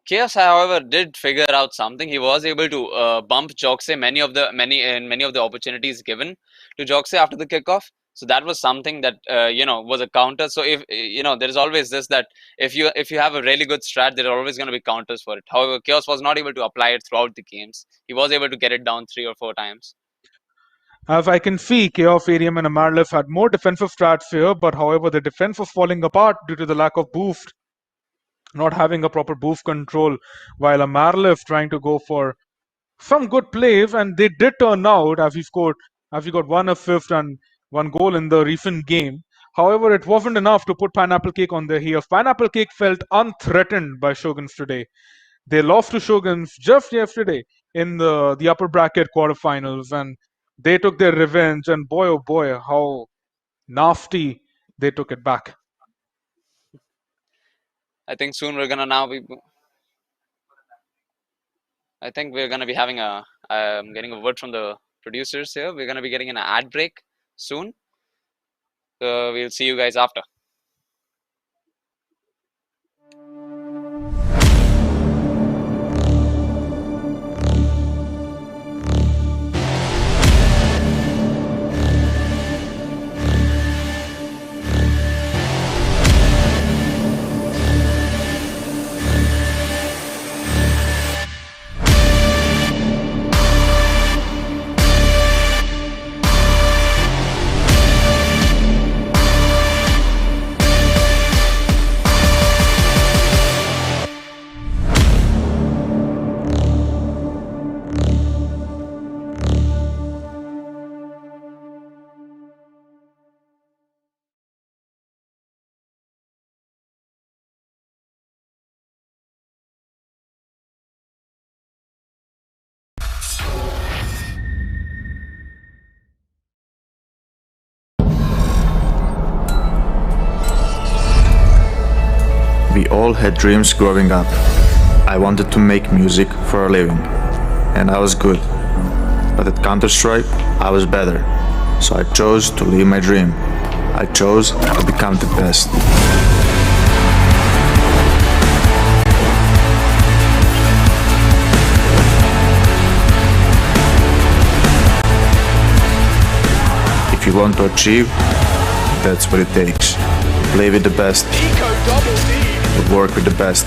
Chaos, however, did figure out something. He was able to bump Joxe many of the opportunities given to Joxe after the kickoff. So that was something that was a counter. So if there is always this, that if you have a really good strat, there are always going to be counters for it. However, Chaos was not able to apply it throughout the games. He was able to get it down 3 or 4 times. As I can see, Chaos, Arium, and Amarlev had more defensive strats here, but however, the defense was falling apart due to the lack of boost, not having a proper boost control, while Amarlev trying to go for some good plays, and they did turn out as he got 1 assist and 1 goal in the recent game. However, it wasn't enough to put Pineapple Cake on their heels. Pineapple Cake felt unthreatened by Shoguns today. They lost to Shoguns just yesterday in the upper bracket quarterfinals, and they took their revenge. And boy, oh boy, how nasty they took it back. I think soon we're gonna I think we're gonna be having getting a word from the producers here. We're gonna be getting an ad break soon. So we'll see you guys after. all had dreams growing up. I wanted to make music for a living, and I was good. But at Counter-Strike, I was better. So I chose to live my dream. I chose to become the best. If you want to achieve, that's what it takes. Play with the best, to work with the best,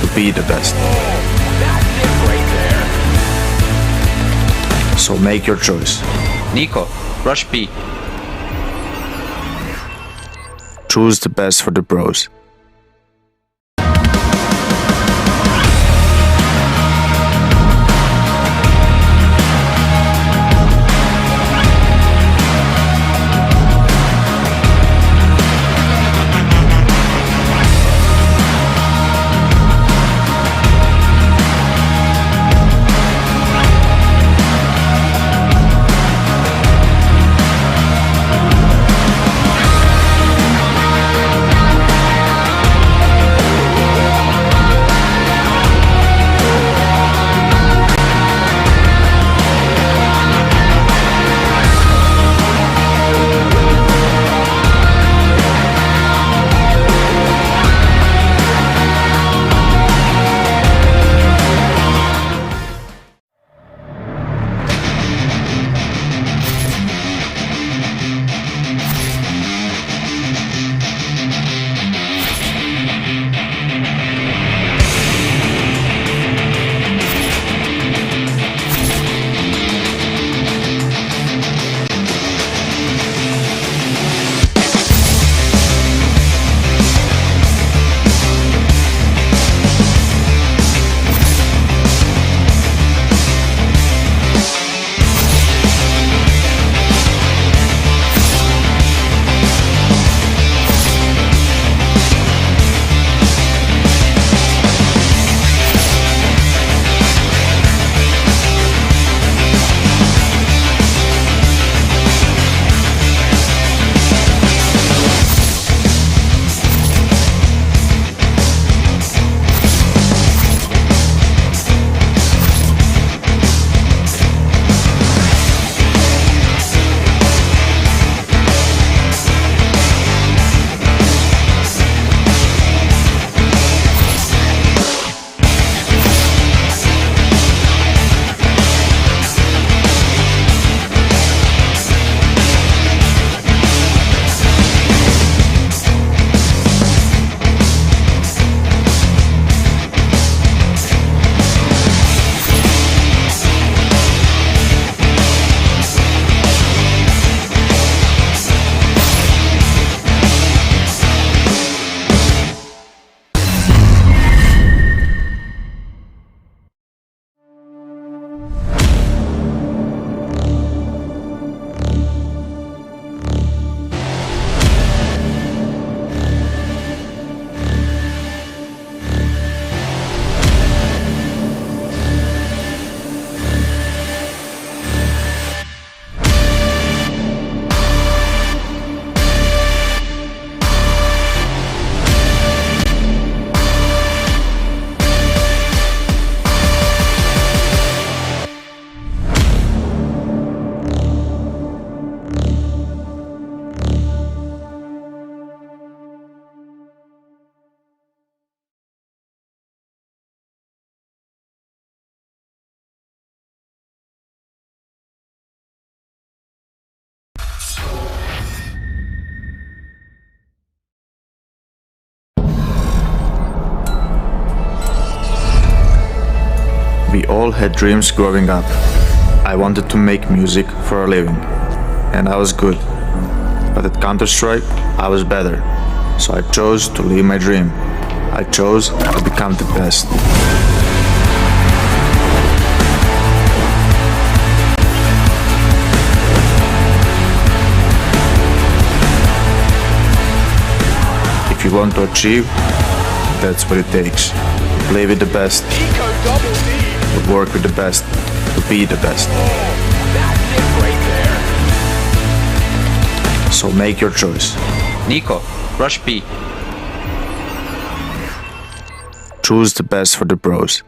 to be the best. So make your choice. Nico, rush B. Choose the best for the pros. We all had dreams growing up. I wanted to make music for a living, and I was good. But at Counter-Strike, I was better. So I chose to live my dream. I chose to become the best. If you want to achieve, that's what it takes. Play with the best, to work with the best, to be the best. So make your choice. Nico, rush B. Choose the best for the bros.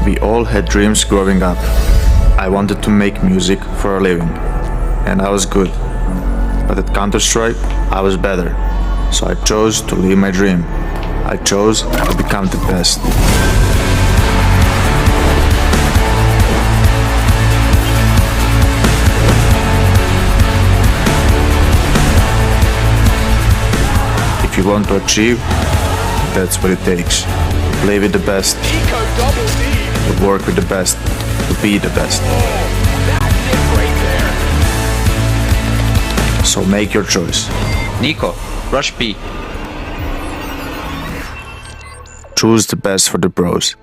We all had dreams growing up. I wanted to make music for a living, and I was good. But at Counter-Strike, I was better. So I chose to live my dream. I chose to become the best. If you want to achieve, that's what it takes. Play with the best. To work with the best. To be the best. So make your choice. Nico, rush B. Choose the best for the bros.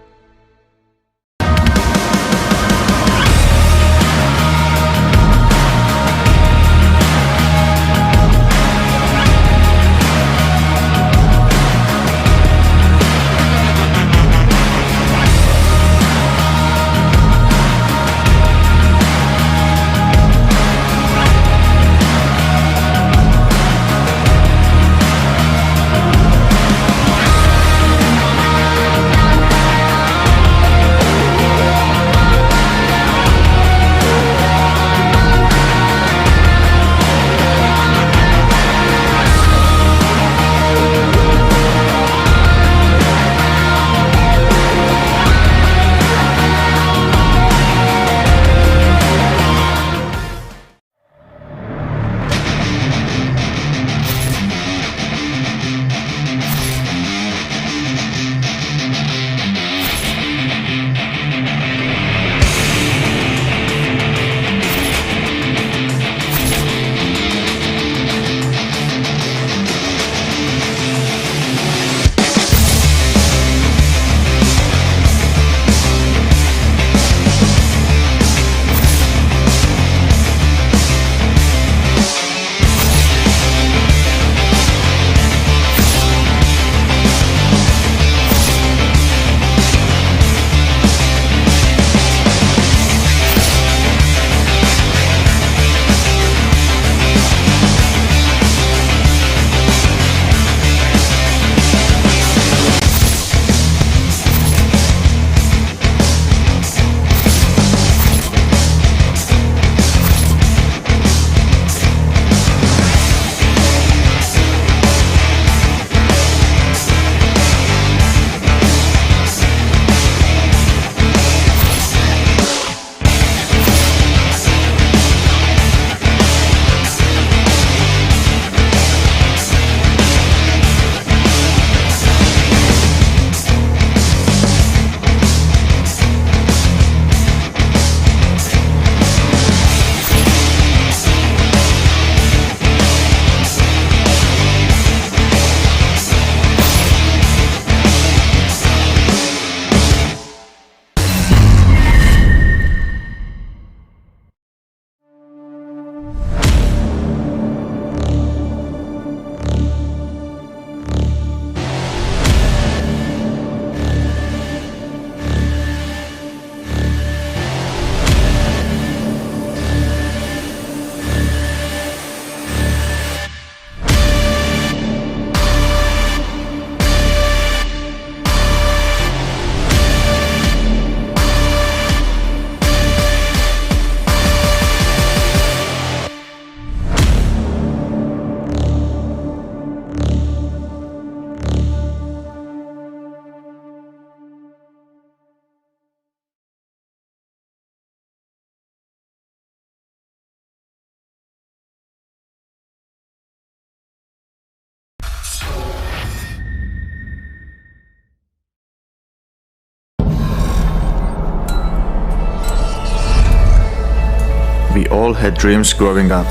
We all had dreams growing up.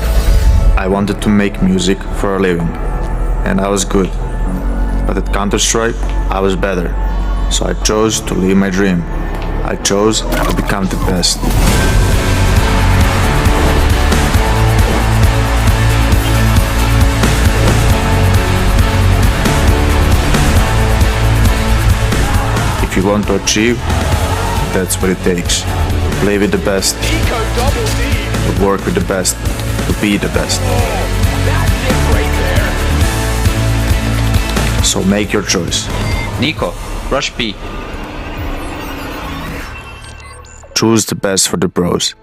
I wanted to make music for a living, and I was good. But at Counter-Strike, I was better. So I chose to live my dream. I chose to become the best. If you want to achieve, that's what it takes. To play with the best, to work with the best, to be the best. So make your choice. Nico, rush B. Choose the best for the pros.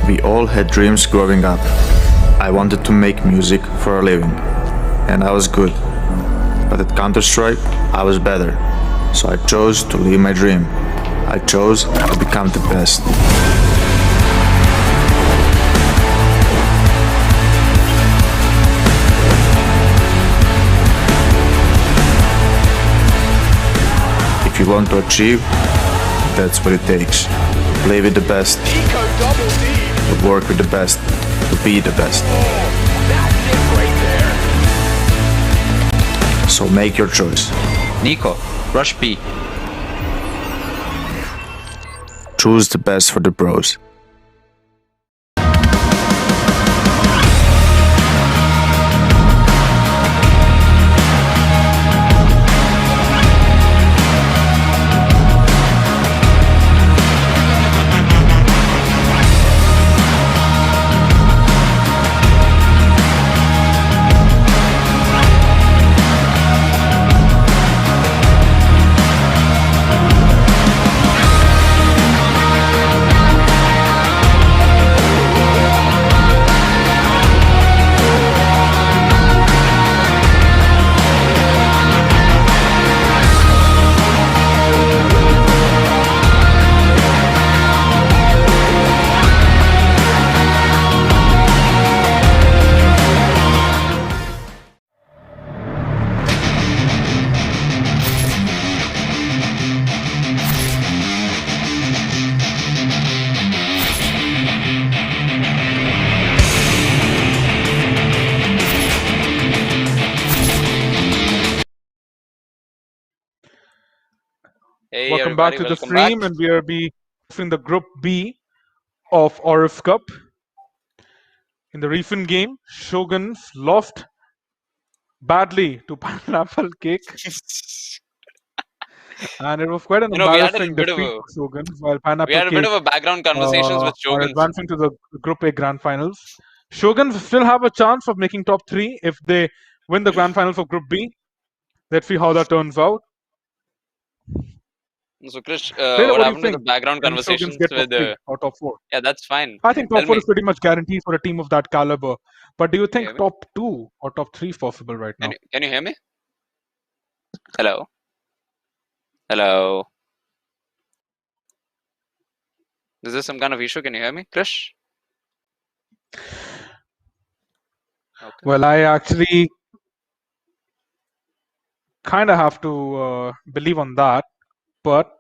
We all had dreams growing up. I wanted to make music for a living, and I was good. But at Counter-Strike, I was better. So I chose to live my dream. I chose to become the best. If you want to achieve, that's what it takes. To play with the best, to work with the best, to be the best. So make your choice. Nico, rush B. choose the best for the bros. Hey, Welcome back to the stream, and we are in the Group B of Aorus Cup. In the recent game, Shoguns lost badly to Pineapple Cake, and it was quite an embarrassing defeat for Shoguns, while Pineapple we had a Cake bit of a background conversations with are Shoguns. advancing to the Group A Grand Finals. Shoguns still have a chance of making top 3 if they win the Grand Final for Group B. Let's see how that turns out. So, Krish, Taylor, what what do you happened to the think? background Can conversations Shoguns get top with 3 or top 4? Yeah, that's fine. I think top 4 is pretty much guaranteed for a team of that caliber. But do you think top 2 or top 3 is possible right now? Can you hear me? Hello? Hello? Is there some kind of issue? Can you hear me, Krish? Okay. Well, I actually kind of have to believe on that, but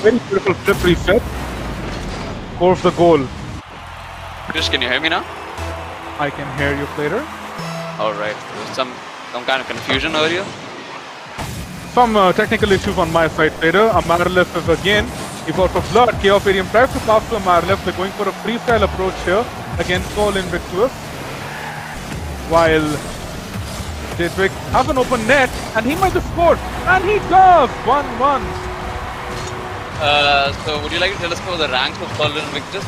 very beautiful flip reset. Scores the goal. Krish, can you hear me now? I can hear you, player. Alright, there's some kind of confusion earlier. Some technical issues on my side, player. Amaryllis is again. He got for blood. Chaos Arium tries to pass to Amaryllis. They're going for a freestyle approach here against Sol Invictous. While Jedwick has an open net, and he might have scored, and he does! 1-1. So would you like to tell us about the ranks of Sol Invictous?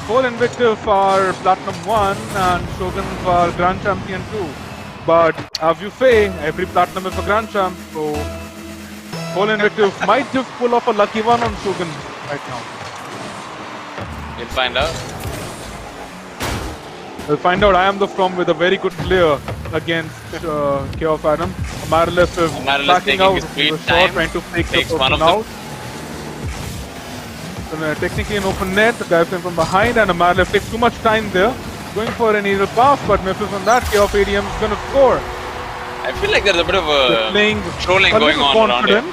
Sol Invictus are Platinum 1 and Shoguns are Grand Champion 2. But as you say, every Platinum is a Grand Champ, so Sol Invictus might just pull off a lucky one on Shoguns right now. We'll find out. We'll find out. I am the Storm with a very good player against Chaos Adam. Amaryllis is backing out with a shot, trying to take the person out. Technically an open net, the guy came from behind, and Amaryllis takes too much time there. Going for an eagle pass, but misses on that. Chaos Adium is going to score. I feel like there's a bit of a trolling going on around here.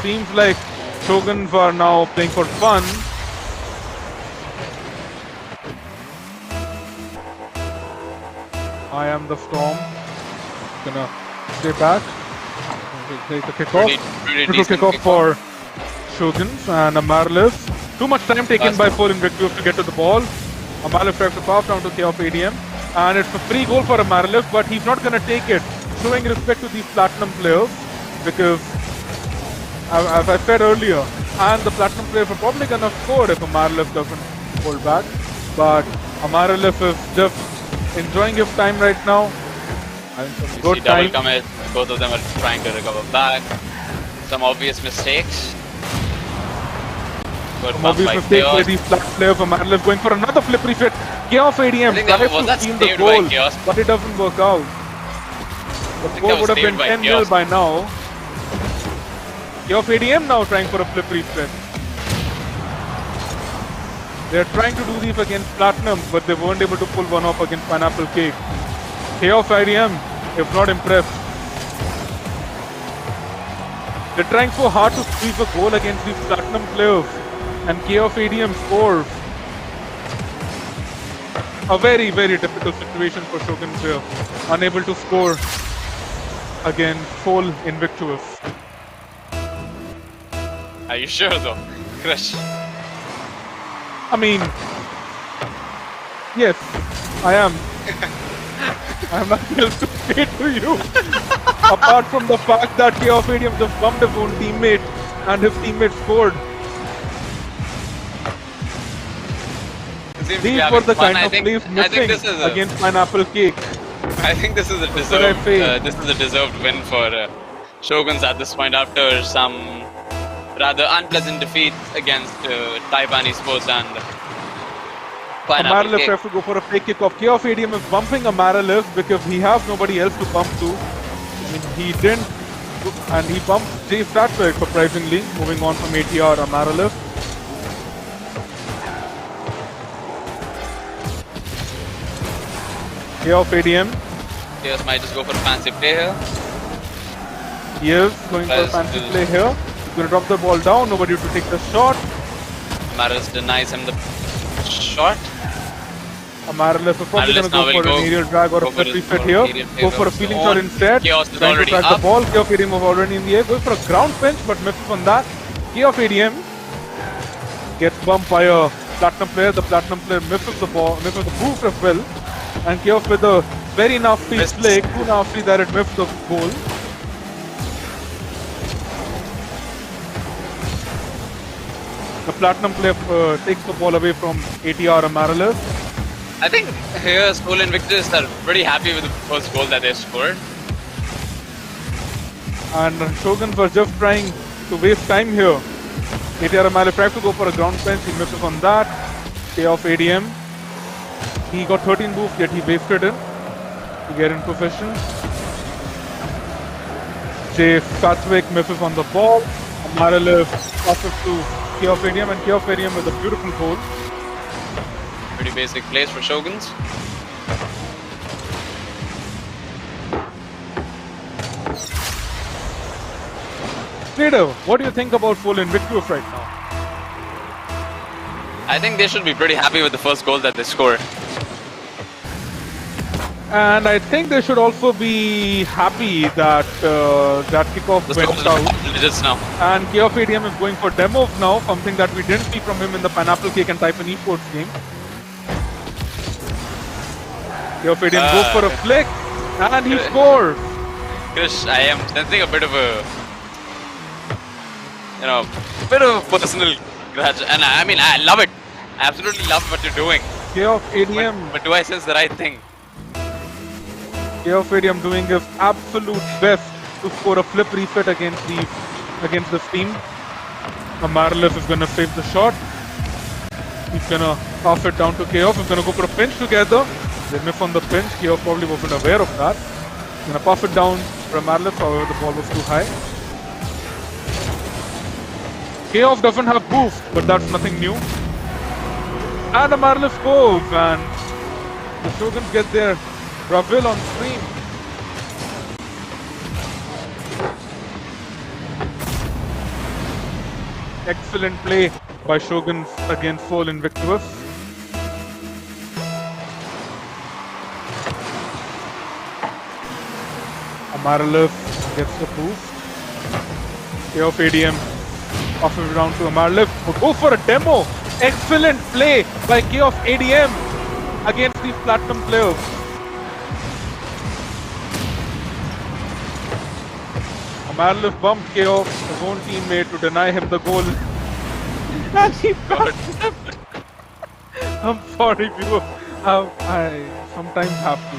Seems like Shoguns are now playing for fun. I am the Storm. Gonna stay back. Take the kickoff. Pretty kickoff for Shoguns and Amaryllis. Too much time taken by Sol Invictous to get to the ball. Amaryllis tries to pass down to Chaos ADM. And it's a free goal for Amaryllis, but he's not going to take it. Showing respect to these Platinum players. Because, as I said earlier, and the Platinum players are probably going to score if Amaryllis doesn't hold back. But Amaryllis is just enjoying his time right now. Good time. Double commit. Both of them are trying to recover back. Some obvious mistakes. Good Some bump obvious by mistake by Chaos. the flat player for Manlef going for another flip reset. Chaos ADM I think tries was to that steal the saved by goal, Chaos? but it doesn't work out. The think score that was would have saved been by 10-0 Chaos. by now. Chaos ADM now trying for a flip reset. They're trying to do these against Platinum, but they weren't able to pull one off against Pineapple Cake. Chaos IDM, if not impressed. They're trying so hard to squeeze a goal against these Platinum players, and Chaos ADM scores. A very, very difficult situation for Shoguns here. Unable to score against Sol Invictous. Are you sure though? Crush. I mean, yes, I am. I have nothing else to say to you. Apart from the fact that Chaos ADM just bumped his own teammate and his teammate scored. These were the kind of plays missing against Pineapple Cake. I think this is a deserved win for Shoguns at this point after some rather unpleasant defeat against Taipan Esports and Pineapple Amaryllis Cake. have to go for a fake kickoff. Chaos ADM is bumping Amaryllis because he has nobody else to bump to. I mean, he didn't, and he bumped Jay Statway surprisingly, moving on from ATR Amaryllis. Chaos ADM. Chaos might just go for a fancy play here. He is going for a fancy play here. He's going to drop the ball down, nobody to take the shot. Amaryllis denies him the shot. Amaryllis is probably going to go for an aerial drag or a flip reset here. Go for a feeling shot instead. Chaos is Trying to already track up. the ball. Chaos ADM was already in the air. Going for a ground pinch, but misses on that. Chaos ADM gets bumped by a Platinum player. The Platinum player misses the ball, misses the boost as well. And Chaos with a very nasty play, too nasty that it missed the goal. The Platinum player takes the ball away from ATR Amaryllis. I think here Sol Invictous are pretty happy with the first goal that they scored. And Shoguns were just trying to waste time here. ATR Amaryllis tried to go for a ground fence, he misses on that. Chaos ADM. He got 13 boosts, yet he wasted it to get in position. Jay Satwick misses on the ball. Amaryllis passes to Chaos ADM, and Chaos ADM with a beautiful goal. Pretty basic plays for Shoguns. Trader, what do you think about Sol Invictous right now? I think they should be pretty happy with the first goal that they scored. And I think they should also be happy that that kickoff The went score is out. digits now. And Chaos ADM is going for demos now, something that we didn't see from him in the Pineapple Cake and Taipan Esports game. Chaos ADM goes for a flick, and he scores. Krish, I am sensing a bit of a, bit of a personal grudge, and I mean, I love it. I absolutely love what you're doing. Chaos ADM. But do I sense the right thing? Chaos ADM doing his absolute best to score a flip reset against this team. Amaryllis is gonna save the shot. He's gonna pass it down to Chaos. He's gonna go for a pinch together. They miss on the pinch. Chaos probably wasn't aware of that. He's gonna pass it down for Amaryllis, however the ball was too high. Chaos doesn't have boost, but that's nothing new. And Amaryllis scores, and the Shoguns get their Brazil on stream. Excellent play by Shoguns against Sol Invictous. Amaryllis gets the boost. Chaos ADM passes it down to Amaryllis. Go for a demo. Excellent play by Chaos ADM against these Platinum players. Amaryllis bumped Chaos, his own teammate, to deny him the goal. And he got him. I'm sorry, viewers. I sometimes have to.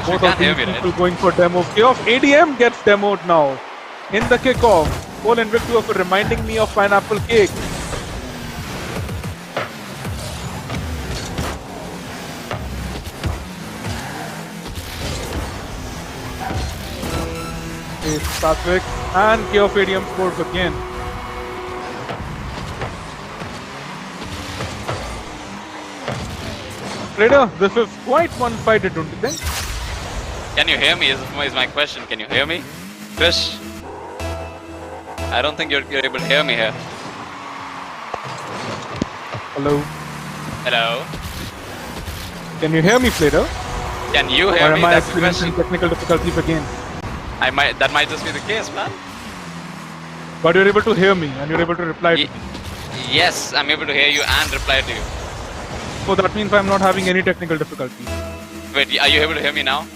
Both of these people going for demos. Chaos ADM gets demoed now in the kickoff. Sol Invictous for reminding me of pineapple cake. Satvik and Chaosadium scores again. Raider, this is quite one-sided, don't you think? Can you hear me? Is my question. Can you hear me? Krish? I don't think you're able to hear me here. Hello? Hello? Can you hear me, Slater? Can you hear or me? Am I That's the experiencing question. technical difficulties again? That might just be the case, man. But you're able to hear me and you're able to reply to me. Yes, I'm able to hear you and reply to you. So that means I'm not having any technical difficulties. Wait, are you able to hear me now?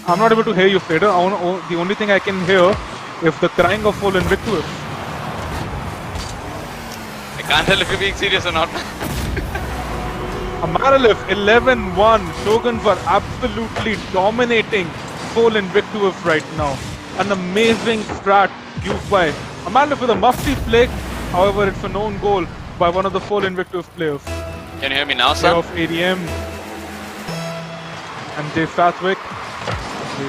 I'm not able to hear you, Slater. The only thing I can hear is the crying of Sol Invictous. I can't tell if you're being serious or not. Amaralif 11-1. Shoguns are absolutely dominating Sol Invictous right now. An amazing strat used by Amaralif with a mufti flick. However, it's a known goal by one of the Sol Invictous players. Can you hear me now, sir? Of ADM and Jay Satvik.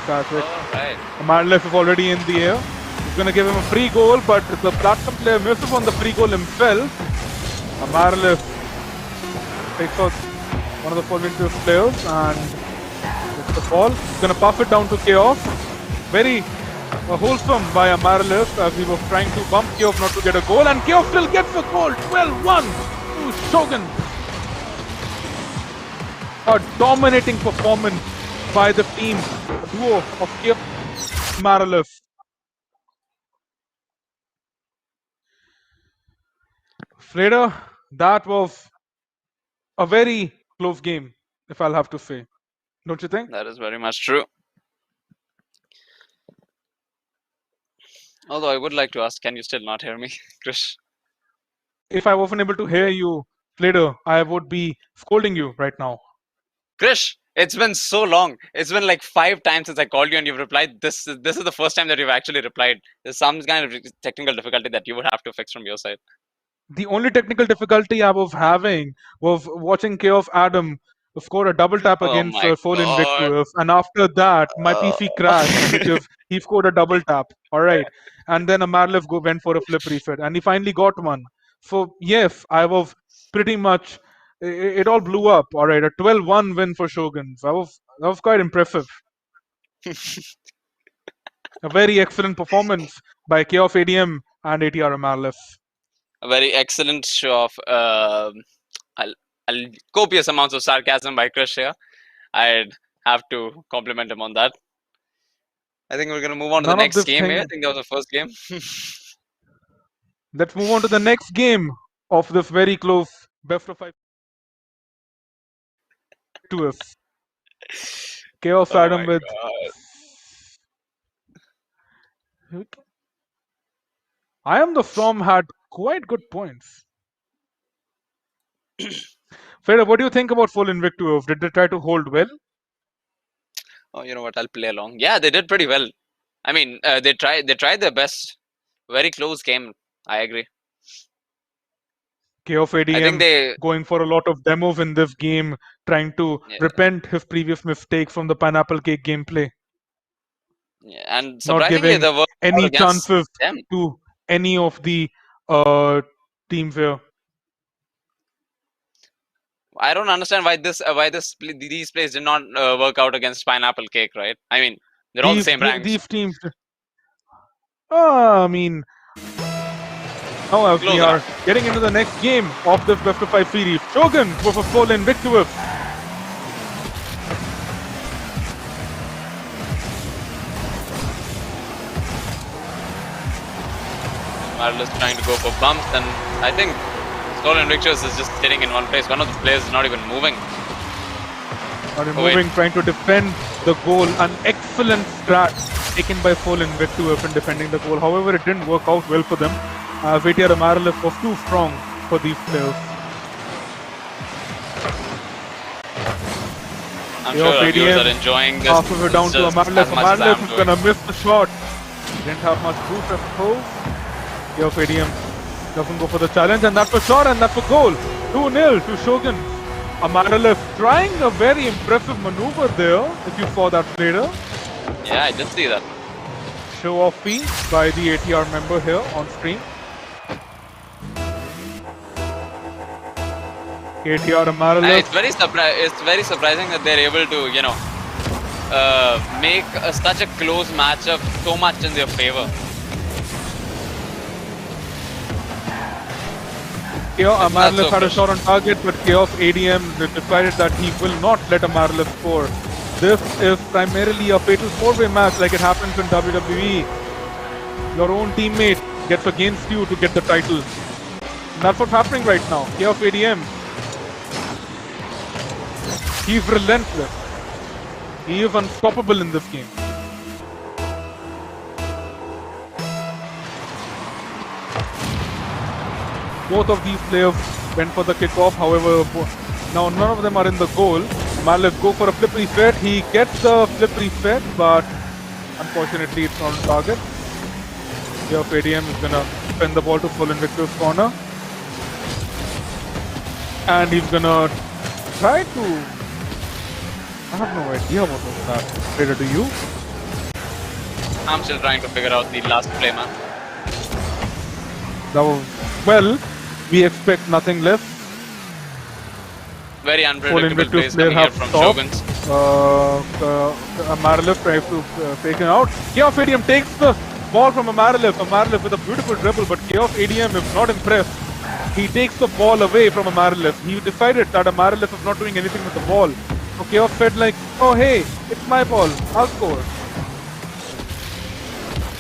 Alright. Amaralif is already in the air. He's going to give him a free goal, but the platform player misses on the free goal himself. Amaralif takes out one of the Sol Invictous players and gets the ball. He's going to pass it down to Chaos. Very wholesome by Amaralif as he was trying to bump Chaos not to get a goal, and Chaos still gets a goal. 12-1 to Shogun. A dominating performance by the team duo of Chaos and Amaralif. Freda, that was a very close game, if I'll have to say. Don't you think? That is very much true. Although I would like to ask, can you still not hear me, Krish? If I wasn't able to hear you, Freda, I would be scolding you right now. Krish, it's been so long. It's been like 5 times since I called you and you've replied. This is the first time that you've actually replied. There's some kind of technical difficulty that you would have to fix from your side. The only technical difficulty I was having was watching Chaos Adam score a double tap against Sol Invictous, and after that, my PC crashed because he scored a double tap. All right, and then Amaralif went for a flip reset, and he finally got one. So yes, I was pretty much. It all blew up. All right, a 12-1 win for Shoguns. That was quite impressive. A very excellent performance by Chaos ADM and ATR Amaralif. A very excellent show of copious amounts of sarcasm by Krish here. I'd have to compliment him on that. I think we're going to move on to the next game here. I think that was the first game. Let's move on to the next game of this very close best of 5 to us. Chaos Adam with. I am the From had quite good points. Freda, what do you think about Sol Invictous? Did they try to hold well? Oh, you know what? I'll play along. Yeah, they did pretty well. I mean, they tried their best. Very close game. I agree. Chaos ADM going for a lot of demos in this game, trying to repent his previous mistake from the pineapple cake gameplay. Yeah, and not giving any chances to any of the teams here. I don't understand why these plays did not work out against pineapple cake, right? I mean, they're all the same ranks. These teams. I mean, now as we are getting into the next game of this best of 5 series, Shogun versus Sol Invictous. Marvelous trying to go for bumps, and I think Sol Invictous is just sitting in one place. One of the players is not even moving. Trying to defend the goal. An excellent strat taken by Sol Invictous in defending the goal. However, it didn't work out well for them. VTR Amaralif was too strong for these players. I'm sure our viewers are enjoying this. Half of it down to Amaralif. Amaralif is going to miss the shot. Didn't have much boost, I suppose. Here of ADM doesn't go for the challenge, and that's a shot, and that's a goal. 2-0 to Shoguns. Amaralev trying a very impressive maneuver there, if you saw that later. Yeah, I did see that. Show off fee by the ATR member here on stream. ATR Amaralev. It's very surprising that they're able to, you know, make such a close matchup so much in their favor. Here, Amaralev had a shot on target, but Chaos ADM decided that he will not let Amaralev score. This is primarily a fatal 4-way match like it happens in WWE. Your own teammate gets against you to get the title. And that's what's happening right now. Chaos ADM. He's relentless. He is unstoppable in this game. Both of these players went for the kickoff, however, now none of them are in the goal. Amaralev go for a flip reset. He gets the flip reset, but unfortunately it's not on target. Here ADM is gonna send the ball to Sol Invictous corner. And he's gonna try to... I have no idea what was that. Trader, do you? I'm still trying to figure out the last play, man. That was... Well, we expect nothing less. Very unpredictable plays coming here from Shoguns. Amaralev tries to take him out. Chaos ADM takes the ball from Amaralev. Amaralev with a beautiful dribble, but Chaos ADM is not impressed. He takes the ball away from Amaralev. He decided that Amaralev is not doing anything with the ball. So Chaos said like, oh hey, it's my ball, I'll score.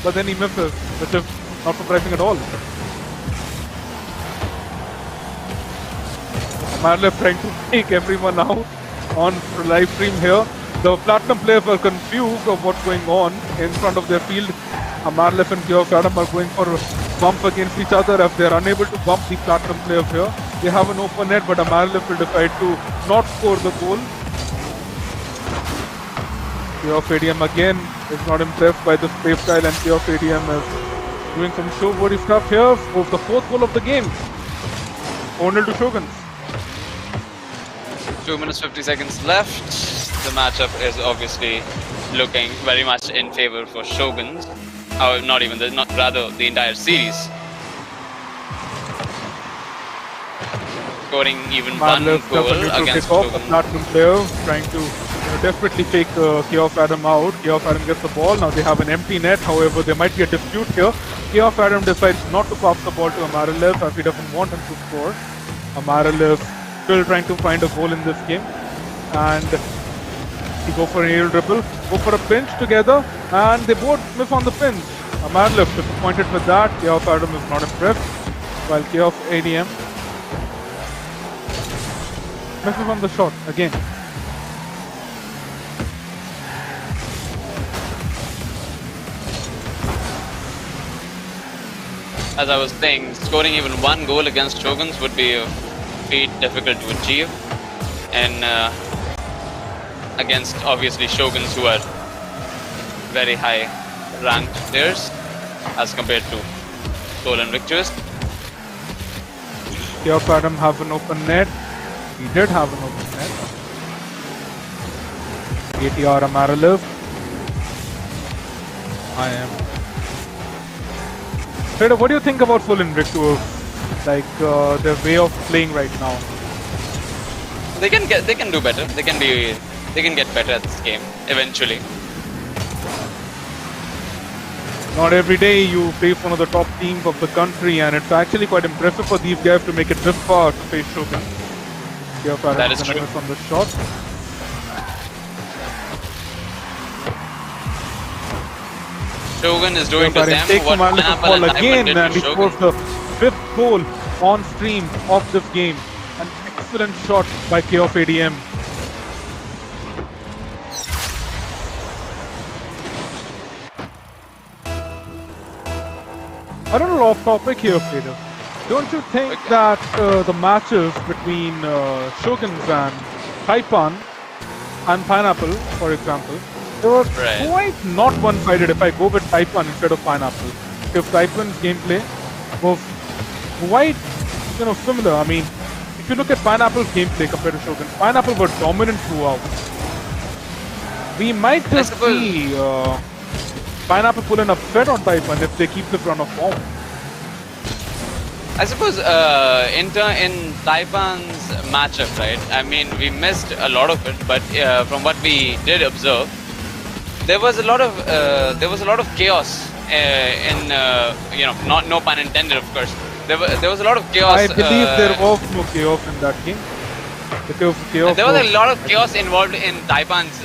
But then he misses, which is not surprising at all. Amaralev trying to take everyone out on live stream here. The Platinum players are confused of what's going on in front of their field. Amaralev and Chaos Adam are going for bump against each other. If they're unable to bump the Platinum players here, they have an open net, but Amaralev will decide to not score the goal. Chaos ADM again is not impressed by the play style, and Chaos ADM is doing some showboaty stuff here for the fourth goal of the game. 4-0 to Shoguns. 2 minutes 50 seconds left. The matchup is obviously looking very much in favor for Shoguns. Rather the entire series. Scoring even one goal against Shoguns. Platinum player trying to desperately fake Chaos Adam out. Chaos Adam gets the ball. Now they have an empty net. However, there might be a dispute here. Chaos Adam decides not to pass the ball to Amaralev as he doesn't want him to score. Amaralev still trying to find a goal in this game, and he go for an aerial dribble, go for a pinch together, and they both miss on the pinch. Amaralev disappointed with that. Chaos Adam is not impressed, while Chaos ADM misses on the shot again. As I was saying, scoring even one goal against Shoguns would be a feat difficult to achieve, and against obviously Shoguns, who are very high ranked players as compared to Sol Invictous. Chaos Adam have an open net. He did have an open net. ATR Amaralev. I am. Trader, what do you think about Sol Invictous? Like their way of playing right now? They can do better. They can get better at this game eventually. Not every day you face one of the top teams of the country, and it's actually quite impressive for these guys to make it this far to face Shogun. That is true. On the shot. Shogun is doing to them what Pineapple and Taipan did to Shogun. And he scores the 5th goal on stream of this game. An excellent shot by Chaos ADM. I don't know, off topic here, Peter. Don't you think that the matches between Shoguns and Taipan and Pineapple, for example, they were quite not one-sided if I go with Taipan instead of Pineapple. If Taipan's gameplay were quite, similar. I mean, if you look at Pineapple's gameplay compared to Shogun, Pineapple were dominant throughout. We might just see Pineapple pull in a threat on Taipan if they keep the run of form. I suppose in Taipan's matchup, right? I mean, we missed a lot of it, but from what we did observe, there was a lot of chaos in no pun intended, of course. There was a lot of chaos. I believe there was no chaos in that game. There was a lot of chaos involved in Taipan's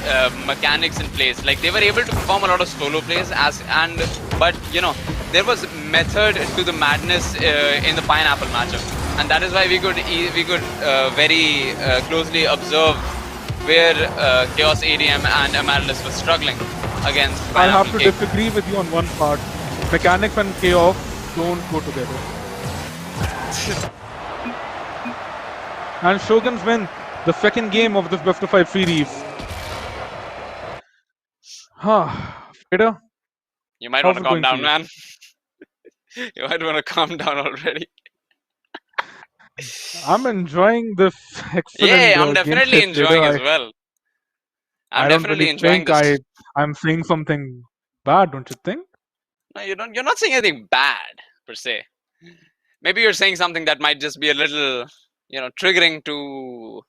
mechanics and plays. Like they were able to perform a lot of solo plays but there was method to the madness in the Pineapple matchup, and that is why we could very closely observe where Chaos ADM and Amaryllis were struggling against Pineapple. I'll have to disagree with you on one part. Mechanics and Chaos don't go together. And Shoguns win the second game of this best of 5 series. Peter? You might want to calm down, man. You might want to calm down already. I'm enjoying this excellent Yeah, I'm definitely enjoying as well. I'm definitely enjoying this. I'm saying something bad, don't you think? No, you don't. You're not saying anything bad per se. Maybe you're saying something that might just be a little, triggering to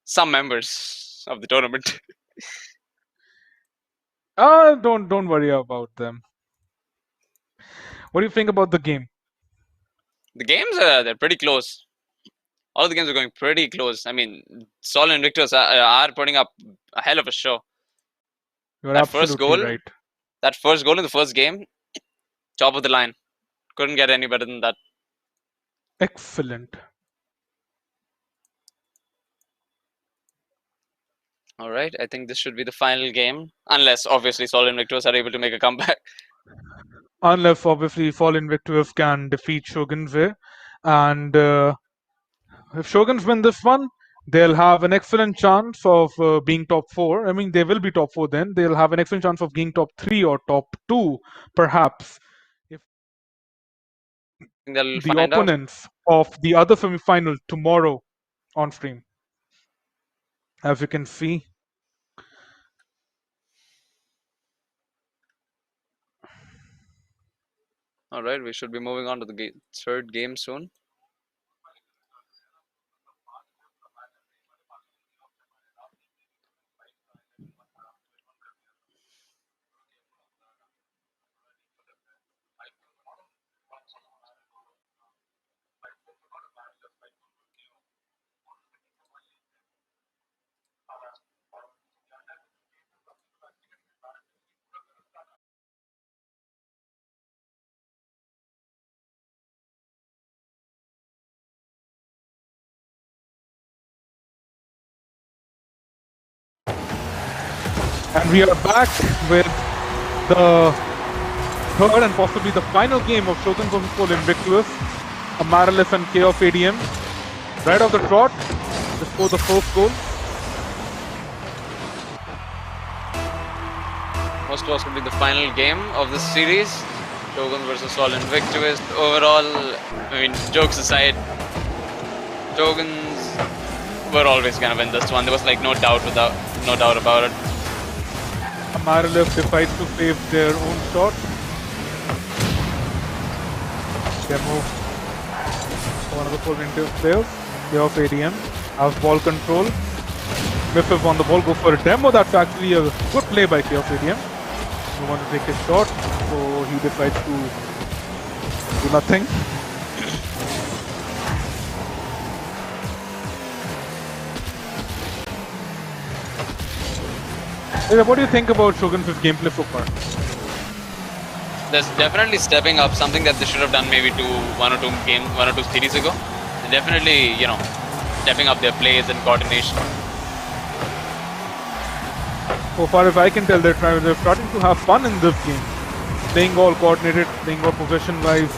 some members of the tournament. Don't worry about them. What do you think about the game? The games they're pretty close. All of the games are going pretty close. I mean, Sol Invictous are putting up a hell of a show. You're absolutely right. That first goal in the first game, top of the line. Couldn't get any better than that. Excellent. All right, I think this should be the final game. Unless, obviously, Sol Invictous are able to make a comeback. Unless, obviously, Sol Invictous can defeat Shoguns here. And if Shoguns win this one, they'll have an excellent chance of being top 4. I mean, they will be top 4 then. They'll have an excellent chance of being top 3 or top 2, perhaps. If the opponents of the other semi-final tomorrow on stream. As you can see. All right, we should be moving on to the third game soon. And we are back with the third and possibly the final game of Shogun vs. Sol Invictous, Amaryllis and Chaos ADM. Right off the trot, they score the first goal. Most possibly the final game of this series. Shogun vs. Sol Invictous. Overall, I mean, jokes aside, Shoguns were always gonna win this one. There was like no doubt about it. Amaryllis decides to save their own shot. Demo, one of the 4 players, Chaos ADM, has ball control. Misses on the ball, go for a demo. That's actually a good play by Chaos ADM. He wants to take his shot, so he decides to do nothing. What do you think about Shogun's gameplay so far? There's definitely stepping up, something that they should have done maybe one or two series ago. They're definitely, stepping up their plays and coordination. So far as I can tell, they're starting to have fun in this game. Playing all coordinated, playing all possession-wise.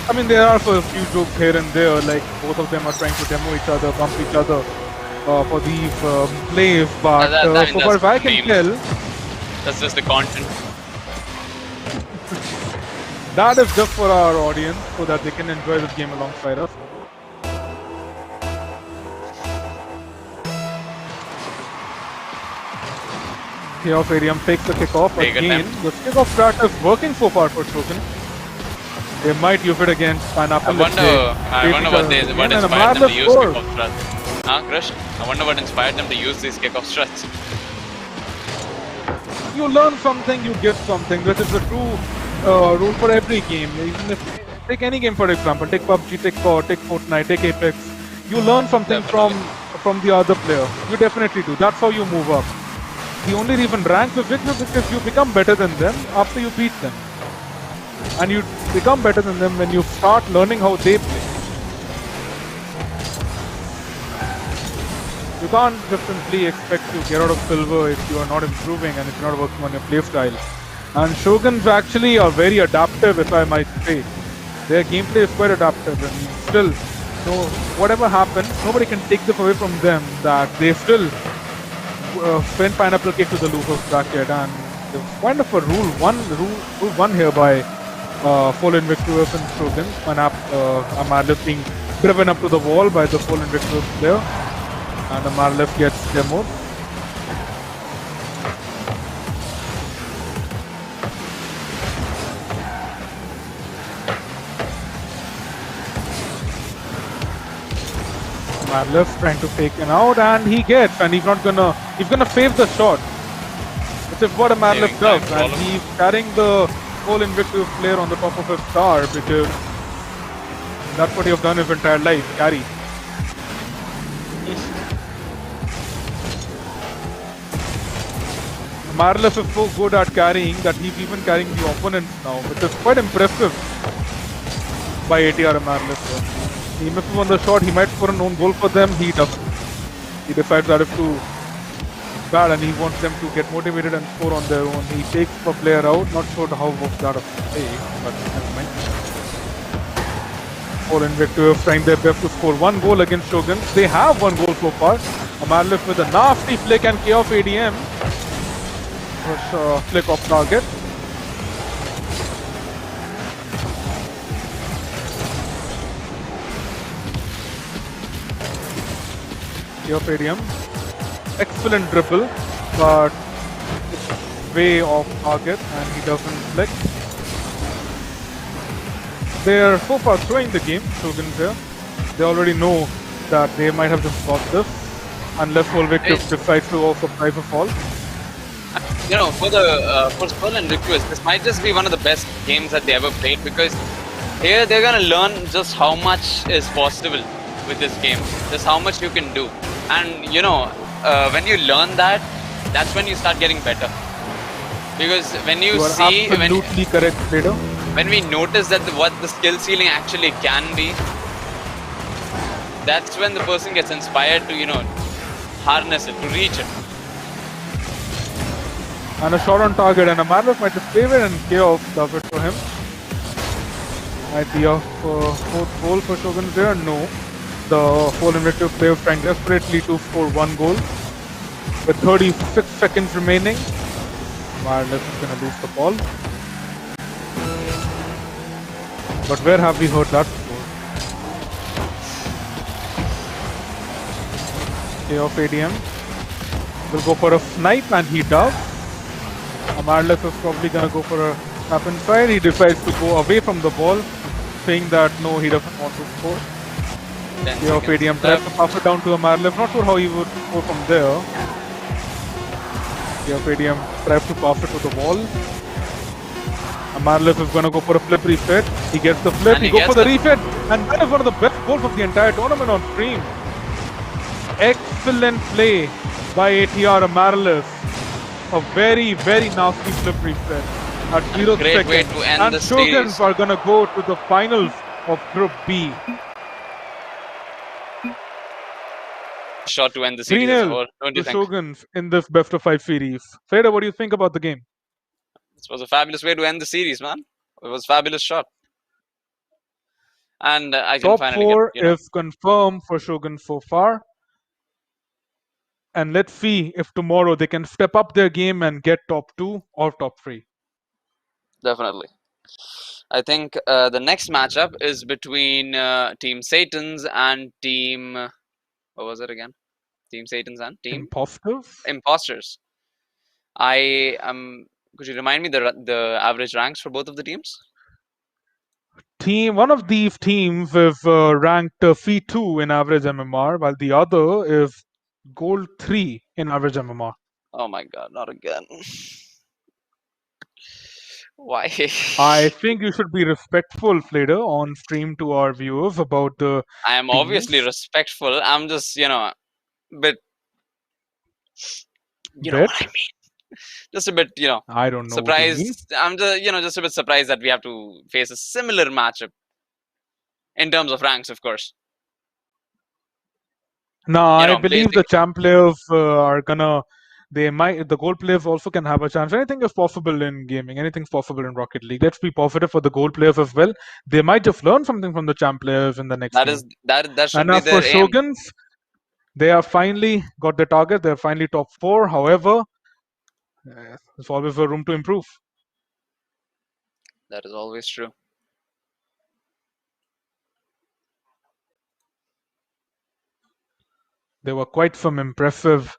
I mean, there are a few jokes here and there, like both of them are trying to demo each other, bump each other. For these plays, but so far as I can tell, that's just the content. That is just for our audience so that they can enjoy this game alongside us. Chaos Arium takes the kickoff again. The kickoff strat is working so far for Shogun. They might use it against Pineapple. I wonder what inspired them to use kickoff strats. Krish? I wonder what inspired them to use these kickoff strats. You learn something, you get something. This is a true rule for every game. Even if take any game for example, take PUBG, take COD, take Fortnite, take Apex. You learn something from the other player. You definitely do. That's how you move up. The only reason rank is because you become better than them after you beat them. And you become better than them when you start learning how they play. You can't just simply expect to get out of silver if you are not improving and if you're not working on your playstyle. And Shoguns actually are very adaptive, if I might say. Their gameplay is quite adaptive, and still, whatever happens, nobody can take this away from them, that they still send Pineapple Cake to the loser's bracket. And there's kind of a rule one here by Sol Invictous and Shogun. Amarlef being driven up to the wall by the Sol Invictous player, and Amarlef gets demoed. Amarlef trying to take him out, and he gets, and he's gonna save the shot. Which is what Amarlef does, and he's carrying the Sol Invictus player on the top of his star, because that's what he's done his entire life, carry. Amarlef is so good at carrying that he's even carrying the opponents now, which is quite impressive by ATR Amarlef. He misses on the shot, he might score an own goal for them, he doesn't. He decides that it's too bad and he wants them to get motivated and score on their own. He takes the player out, not sure how was that a mistake, but never mind. Sol Invictus trying their best to score one goal against Shogun. They have one goal so far. Amarlef with a nasty flick and Chaos ADM. Flick off target. Chaos ADM. Excellent dribble, but it's way off target and he doesn't flick. They're so far throwing the game, Shoguns here. They already know that they might have just got this, unless Sol Invictus decides to also try for fall. You know, for Sol Invictus, this might just be one of the best games that they ever played, because here they're gonna learn just how much is possible with this game, just how much you can do. And when you learn that, that's when you start getting better. Because when you see, absolutely correct, Trader. When we notice that what the skill ceiling actually can be, that's when the person gets inspired to harness it, to reach it. And a shot on target, and Amarlef might just save it, and Chaos does it for him. Might be a fourth goal for Shogun there. No. The Sol Invictus player trying desperately to score one goal. With 36 seconds remaining, Amarlef is going to lose the ball. But where have we heard that before? Chaos ADM will go for a snipe, and he does. Amarlef is probably going to go for a snap inside. He decides to go away from the ball, saying that no, he doesn't want to score. Chaos ADM tries to pass it down to Amarlef. Not sure how he would go from there. Chaos ADM tries to pass it to the wall. Amarlef is going to go for a flip reset. He gets the flip, he goes for the reset, and that is one of the best goals of the entire tournament on stream. Excellent play by ATR Amarlef. A very, very nasty flip reset at 0 seconds. And Shoguns are going to go to the finals of Group B. Shot to end the series as well, don't you think? Shoguns in this best of 5 series. Fader, what do you think about the game? This was a fabulous way to end the series, man. It was a fabulous shot. And I can top finally 4 is confirmed for Shogun so far. And let's see if tomorrow they can step up their game and get top 2 or top 3. Definitely. I think the next matchup is between Team Satans and Team. What was it again? Team Satans and Team Imposters. Imposters. Could you remind me the average ranks for both of the teams? One of these teams is ranked Phi2 in average MMR, while the other is Gold 3 in average MMR. Oh my god, not again. Why? I think you should be respectful, Flader, on stream to our viewers about the I am obviously respectful. I'm just, bit. You know what I mean? Just a bit, I don't know surprised. What you mean. I'm just, just a bit surprised that we have to face a similar matchup in terms of ranks, of course. No, I believe the champ players are gonna. The gold players also can have a chance. Anything is possible in gaming. Anything's possible in Rocket League. Let's be positive for the gold players as well. They might just learn something from the champ players in the next game. That should and be as their for aim. Shoguns, they have finally got their target. They're finally top 4. However, there's always a room to improve. That is always true. There were quite some impressive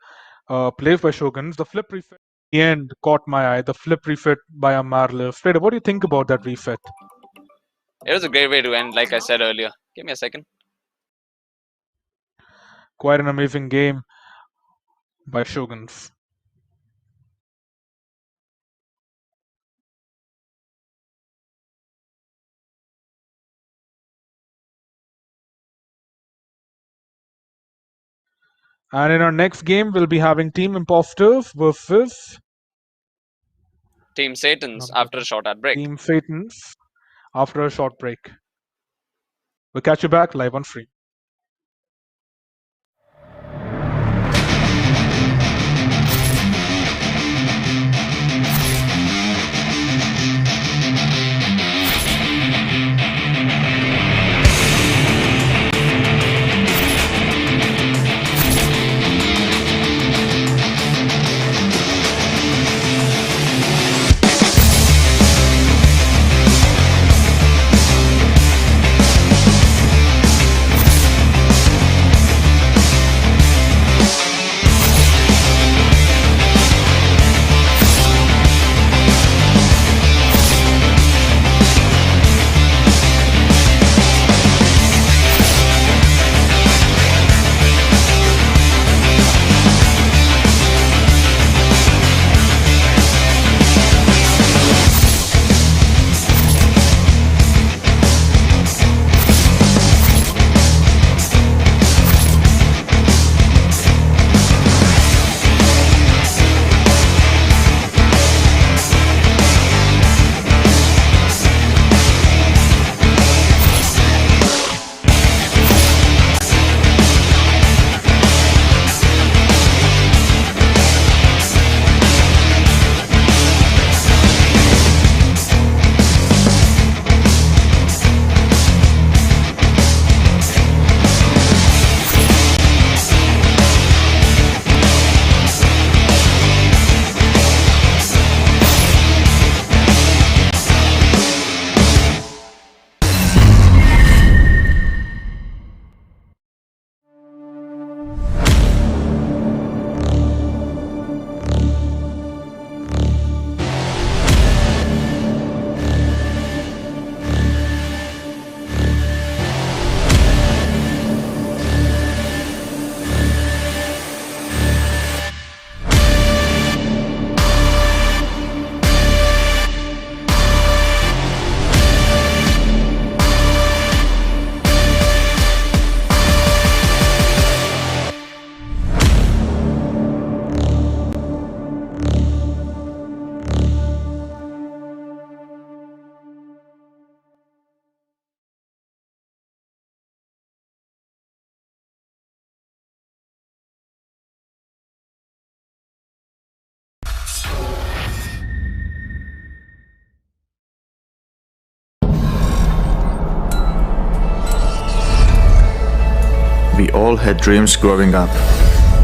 plays by Shoguns. The flip reset at the end caught my eye. The flip reset by Amarlev. Fred, what do you think about that reset? It was a great way to end, like I said earlier. Give me a second. Quite an amazing game by Shoguns. And in our next game, we'll be having Team Imposters versus Team Satans after a short ad break. Team Satans after a short break. We'll catch you back live on stream. We all had dreams growing up.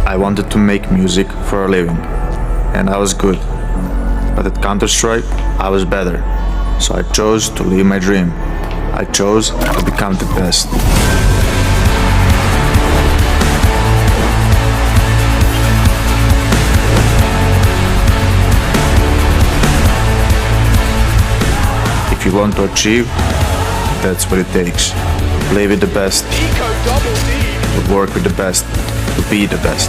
I wanted to make music for a living, and I was good. But at Counter-Strike, I was better. So I chose to live my dream. I chose to become the best. If you want to achieve, that's what it takes. Play with the best, to work with the best, to be the best.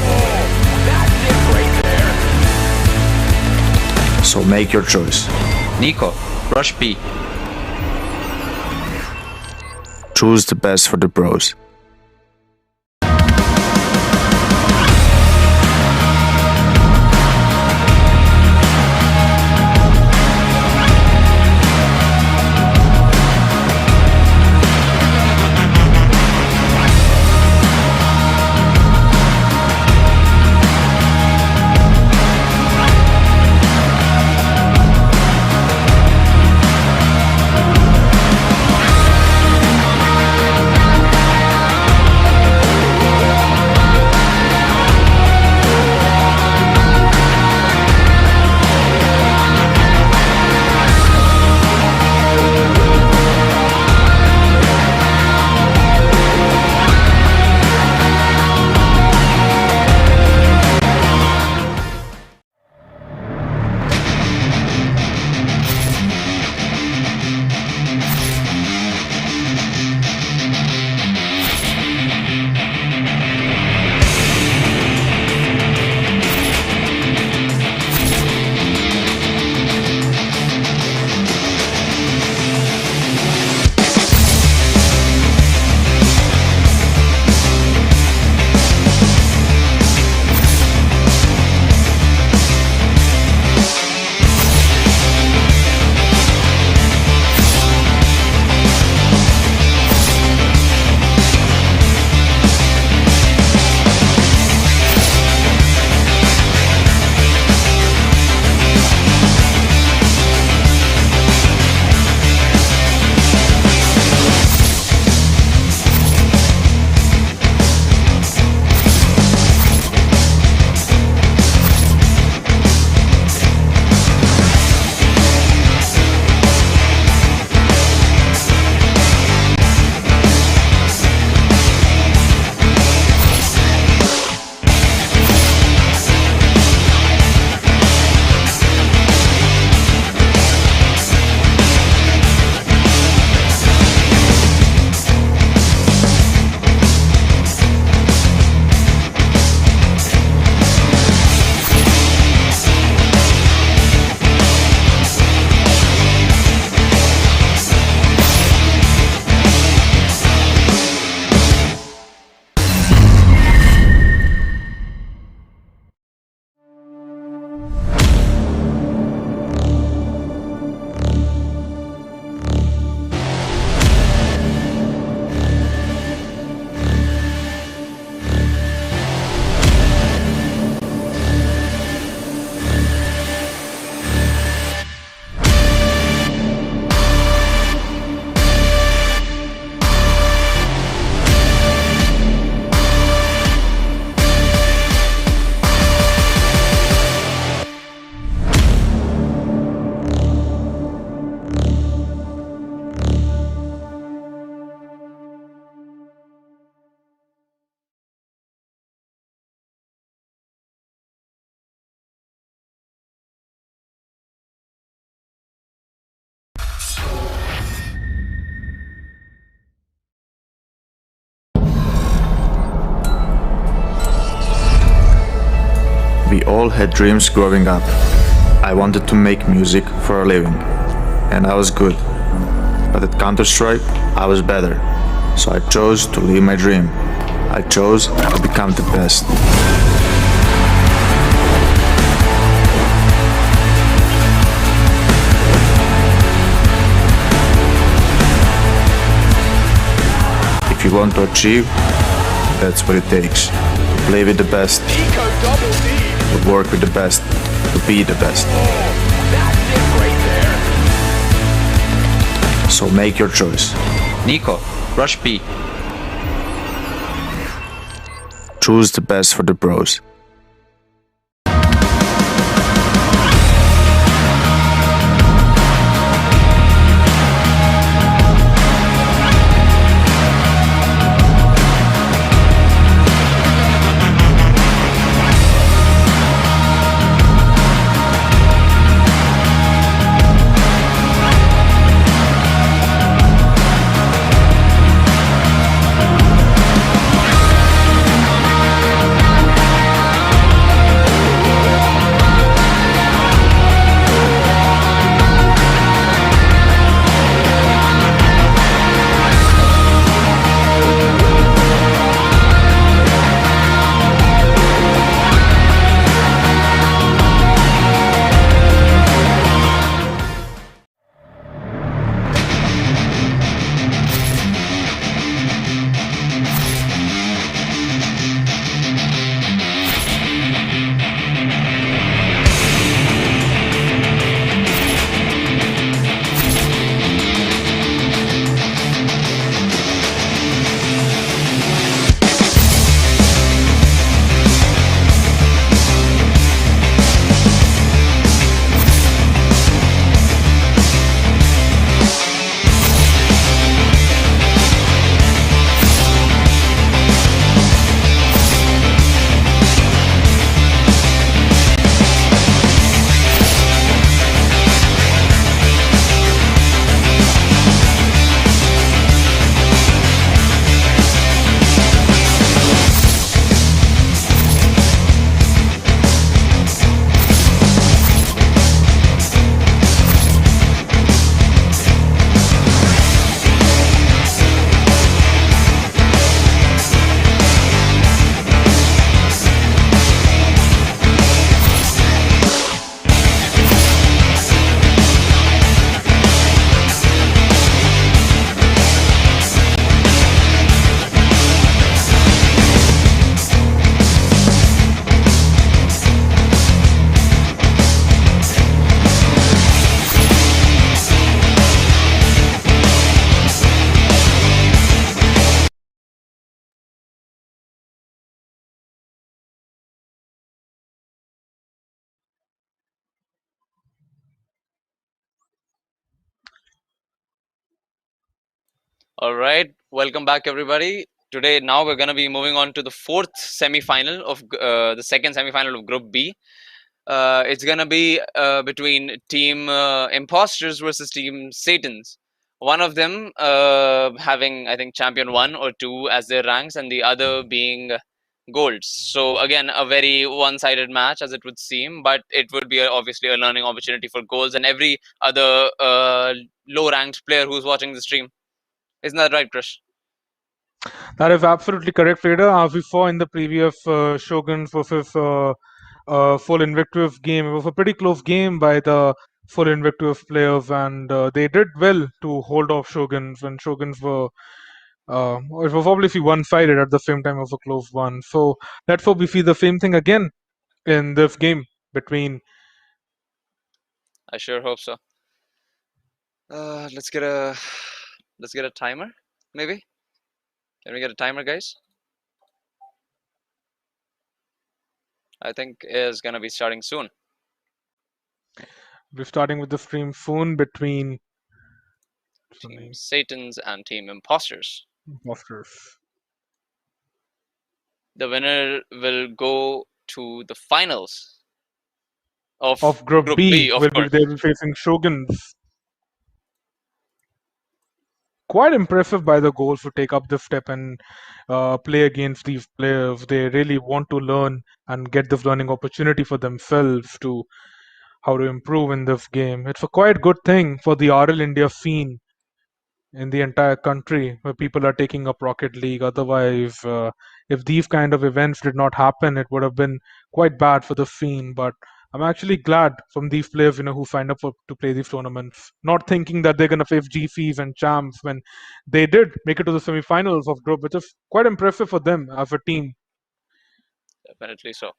So make your choice. Nico, rush B. Choose the best for the bros. We all had dreams growing up. I wanted to make music for a living, and I was good. But at Counter-Strike, I was better. So I chose to live my dream. I chose to become the best. If you want to achieve, that's what it takes. Play with the best, to work with the best, to be the best. So make your choice. Nico, rush B. Choose the best for the bros. All right, welcome back, everybody. Today, now we're going to be moving on to the fourth semi-final of the second semi-final of Group B. It's going to be between Team Imposters versus Team Satans. One of them having, I think, Champion 1 or 2 as their ranks, and the other being Golds. So, again, a very one sided match as it would seem, but it would be obviously a learning opportunity for Golds and every other low ranked player who's watching the stream. Isn't that right, Krish? That is absolutely correct, Vader. As we saw in the previous Shoguns versus Full Invictus game, it was a pretty close game by the Full Invictus players, and they did well to hold off Shoguns when Shoguns were. It was obviously one-sided at the same time. It was a close one. So let's hope we see the same thing again in this game between. I sure hope so. Let's get a timer, maybe. Can we get a timer, guys? I think is gonna be starting soon. We're starting with the stream soon between Team Satans and Team Imposters. Imposters. The winner will go to the finals of Group B, of will course. be they will be facing Shoguns. Quite impressive by the goals to take up the step and play against these players. They really want to learn and get this learning opportunity for themselves to how to improve in this game. It's a quite good thing for the RL India scene in the entire country where people are taking up Rocket League. Otherwise, if these kind of events did not happen, it would have been quite bad for the scene. But I'm actually glad from these players, who signed up to play these tournaments, not thinking that they're going to face GCs and champs when they did make it to the semifinals of group, which is quite impressive for them as a team. Definitely so.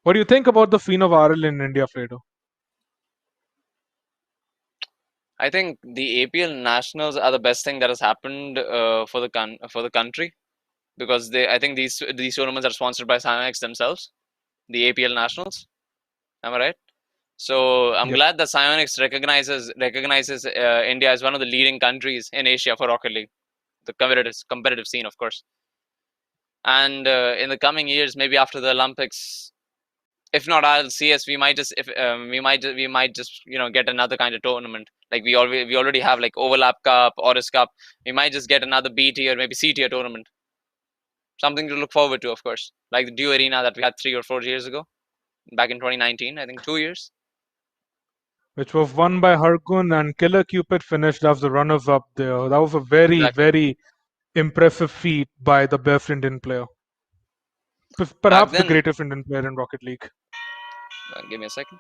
What do you think about the scene of RL in India, Fredo? I think the APL nationals are the best thing that has happened for the country, because I think these tournaments are sponsored by Cyanix themselves, the APL nationals. Am I right? So I'm Yep. glad that Psyonix recognizes India as one of the leading countries in Asia for Rocket League, the competitive scene, of course. And in the coming years, maybe after the Olympics, if not RLCS, we might just get another kind of tournament. Like we already have like Overlap Cup, Aorus Cup. We might just get another B tier, maybe C tier tournament. Something to look forward to, of course. Like the Dew Arena that we had 3 or 4 years ago, back in 2019. I think 2 years. Which was won by Hargun, and Killer Cupid finished as the runners-up there. That was a very, very impressive feat by the best Indian player. Perhaps the greatest Indian player in Rocket League. Give me a second.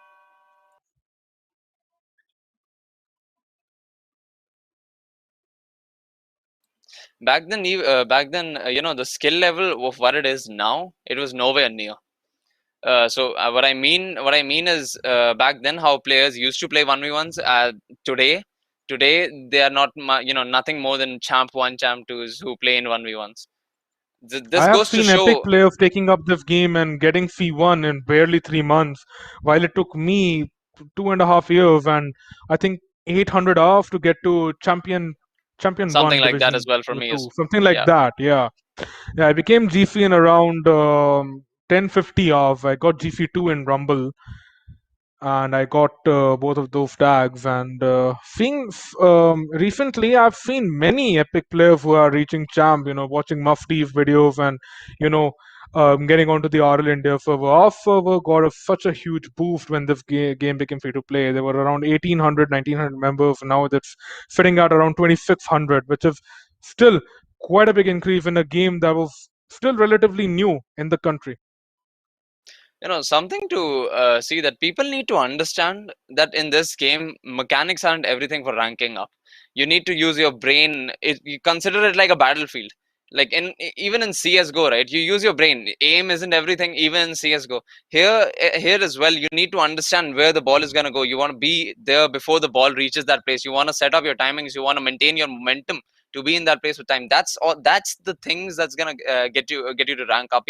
Back then, the skill level of what it is now, it was nowhere near. So what I mean is back then how players used to play 1v1s. Today they are not nothing more than champ 1, champ 2s who play in 1v1s. I have seen epic players taking up this game and getting C1 in barely 3 months, while it took me 2.5 years and I think 800 hours to get to champion something 1 like division that as well for me. Something like that, yeah. I became GC in around 1050 hours. I got GC2 in Rumble, and I got both of those tags. And recently, I've seen many epic players who are reaching champ. Watching Mufti's videos and getting onto the RL India server. Our server got such a huge boost when this game became free to play. There were around 1800, 1900 members. Now that's fitting at around 2600, which is still quite a big increase in a game that was still relatively new in the country. Something to see that people need to understand that in this game, mechanics aren't everything for ranking up. You need to use your brain. You consider it like a battlefield. Like even in CS:GO, right? You use your brain. Aim isn't everything, even in CS:GO. Here as well, you need to understand where the ball is gonna go. You want to be there before the ball reaches that place. You want to set up your timings. You want to maintain your momentum to be in that place with time. That's all. That's the things that's gonna get you to rank up.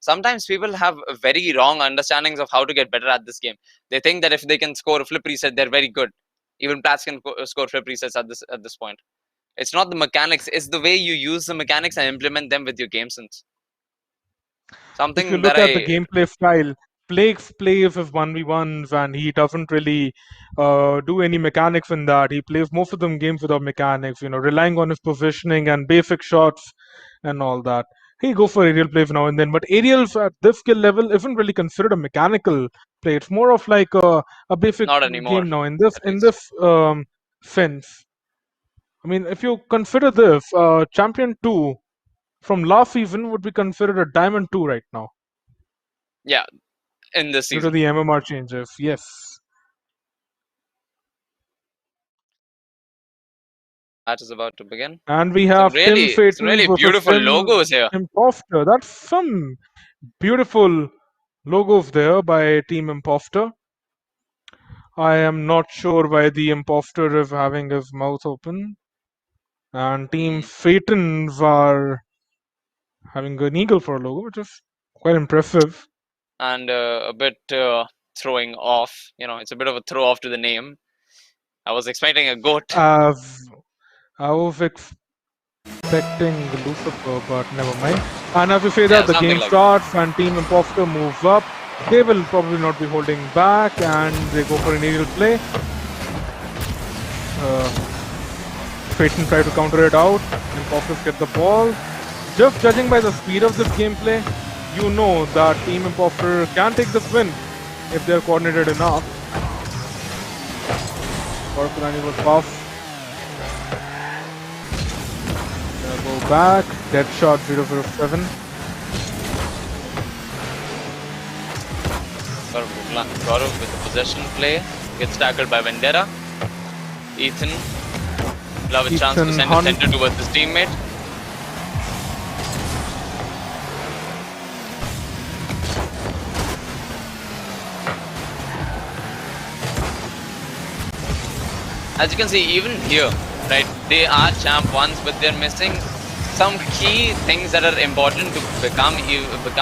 Sometimes people have very wrong understandings of how to get better at this game. They think that if they can score a flip reset, they're very good. Even Plats can score trip resets at this point. It's not the mechanics; it's the way you use the mechanics and implement them with your game sense. If you Something that look at the I gameplay style, Plagues plays his 1v1s and he doesn't really do any mechanics in that. He plays most of them games without mechanics, relying on his positioning and basic shots and all that. He go for aerial plays now and then, but aerials at this skill level isn't really considered a mechanical play. It's more of like a basic not anymore, game now in this at least. sense. I mean, if you consider this, Champion 2 from last season would be considered a Diamond 2 right now. Yeah, in this Due season. to the MMR changes, yes. Match is about to begin. And we have Tim some Phaeton really versus beautiful Tim logos here. Imposter. That's some beautiful logos there by Team Imposter. I am not sure why the Imposter is having his mouth open. And Team Phaetons are having an eagle for a logo, which is quite impressive. And a bit throwing off. It's a bit of a throw off to the name. I was expecting a goat. I was expecting Lucifer, but never mind. And as we say that, the game starts and Team Imposter moves up. They will probably not be holding back and they go for an aerial play. Phaeton try to counter it out. Imposters get the ball. Just judging by the speed of this gameplay, you know that Team Imposter can take this win if they're coordinated enough. Corporani was off. Go back. Dead shot 007. Gaurav with the possession play gets tackled by Vendetta. Ethan will have a chance to send a center towards his teammate. As you can see, even here, right, they are champ ones, but they're missing some key things that are important to become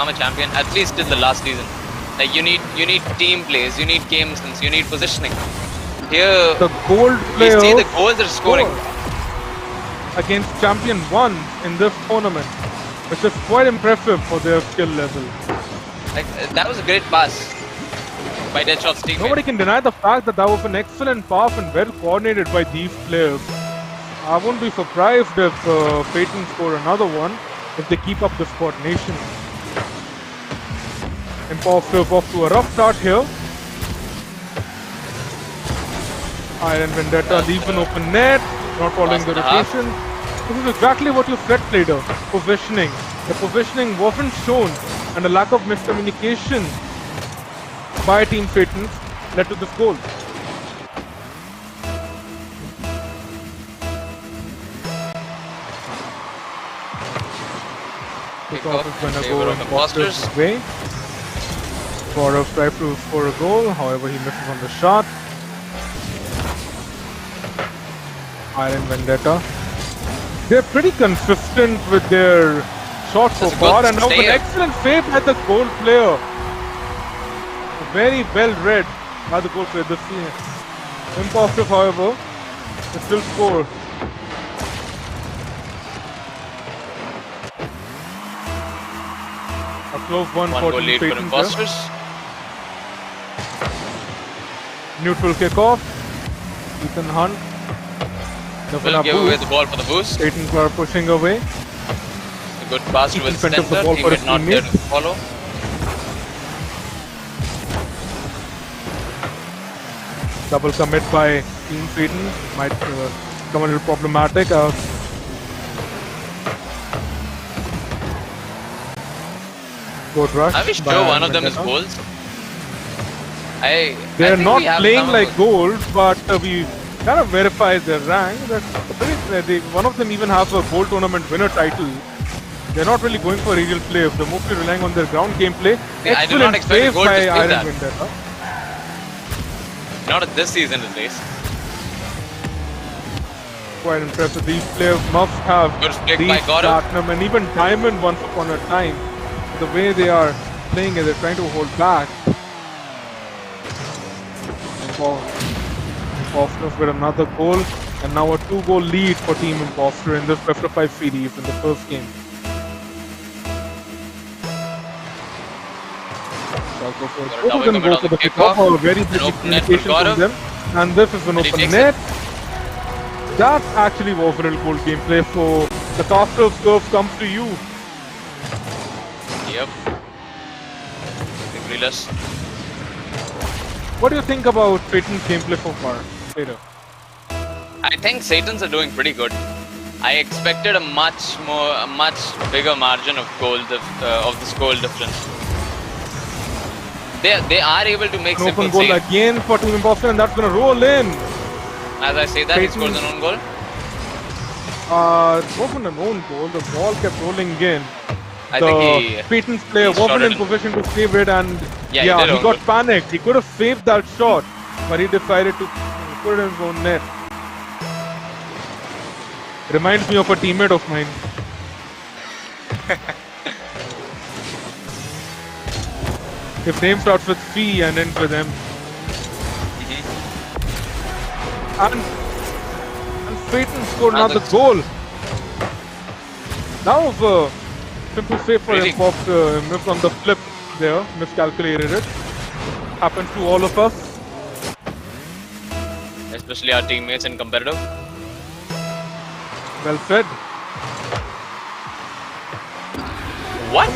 a champion, at least till the last season. Like you need team plays, you need game sense, you need positioning. Here, the gold player we see the goals they're scoring against champion 1 in this tournament, which is quite impressive for their skill level. Like that was a great pass by Deadshot's teammate. Nobody can deny the fact that was an excellent pass and well coordinated by these players. I won't be surprised if Phaeton score another one if they keep up this coordination. Imposter off to a rough start here. Iron Vendetta leaves an open net, not following the rotation. This is exactly what you said, Trader. Positioning. The positioning wasn't shown and a lack of miscommunication by Team Phaeton led to this goal. Kickoff is going to go Imposter's way. Gaurav tried to score a goal, however he misses on the shot. Iron Vendetta. They're pretty consistent with their shots so far, and now an excellent save by the goal player. Very well read by the goal player this season. Imposter, however, is still score. A close one for goal lead for Imposters. Neutral kickoff. Ethan Hunt. Will give away the ball for the boost. Phaeton are pushing away. A good pass to his center. Teammate not there to follow. Double commit by Team Phaeton might become a little problematic. Good rush. I wish one of them is goals. They're not playing like gold, but we kind of verified their rank. One of them even has a gold tournament winner title. They're not really going for aerial play. They're mostly relying on their ground gameplay. I do not expect gold to Iron that. Vendetta. Not at this season at least. Quite impressive. These players must have these platinum and even diamond once upon a time. The way they are playing it, they're trying to hold back. Imposters with another goal, and now a 2-goal lead for Team Imposter in this best of 5 series in the first game. Both of them go for the kickoff, a very big communication from them, and this is an open net. That actually was a real good gameplay, so the Castle curve comes to you. Yep. Realize. What do you think about Satan's gameplay so far, Sato? I think Satans are doing pretty good. I expected a much bigger margin of goal of this goal difference. They are able to make simple open goal saves. Again for Team Imposter, and that's gonna roll in. As I say that, he scores an own goal. It wasn't an own goal. The ball kept rolling in. I think Satan's player wasn't in position to save it, and he got panicked. He could have saved that shot, but he decided to put it in his own net. Reminds me of a teammate of mine. His name starts with C and ends with M. And Satan scored another goal. That was a simple save for Imposter. Missed on the flip there, miscalculated it. Happens to all of us. Especially our teammates in competitive. Well said. What?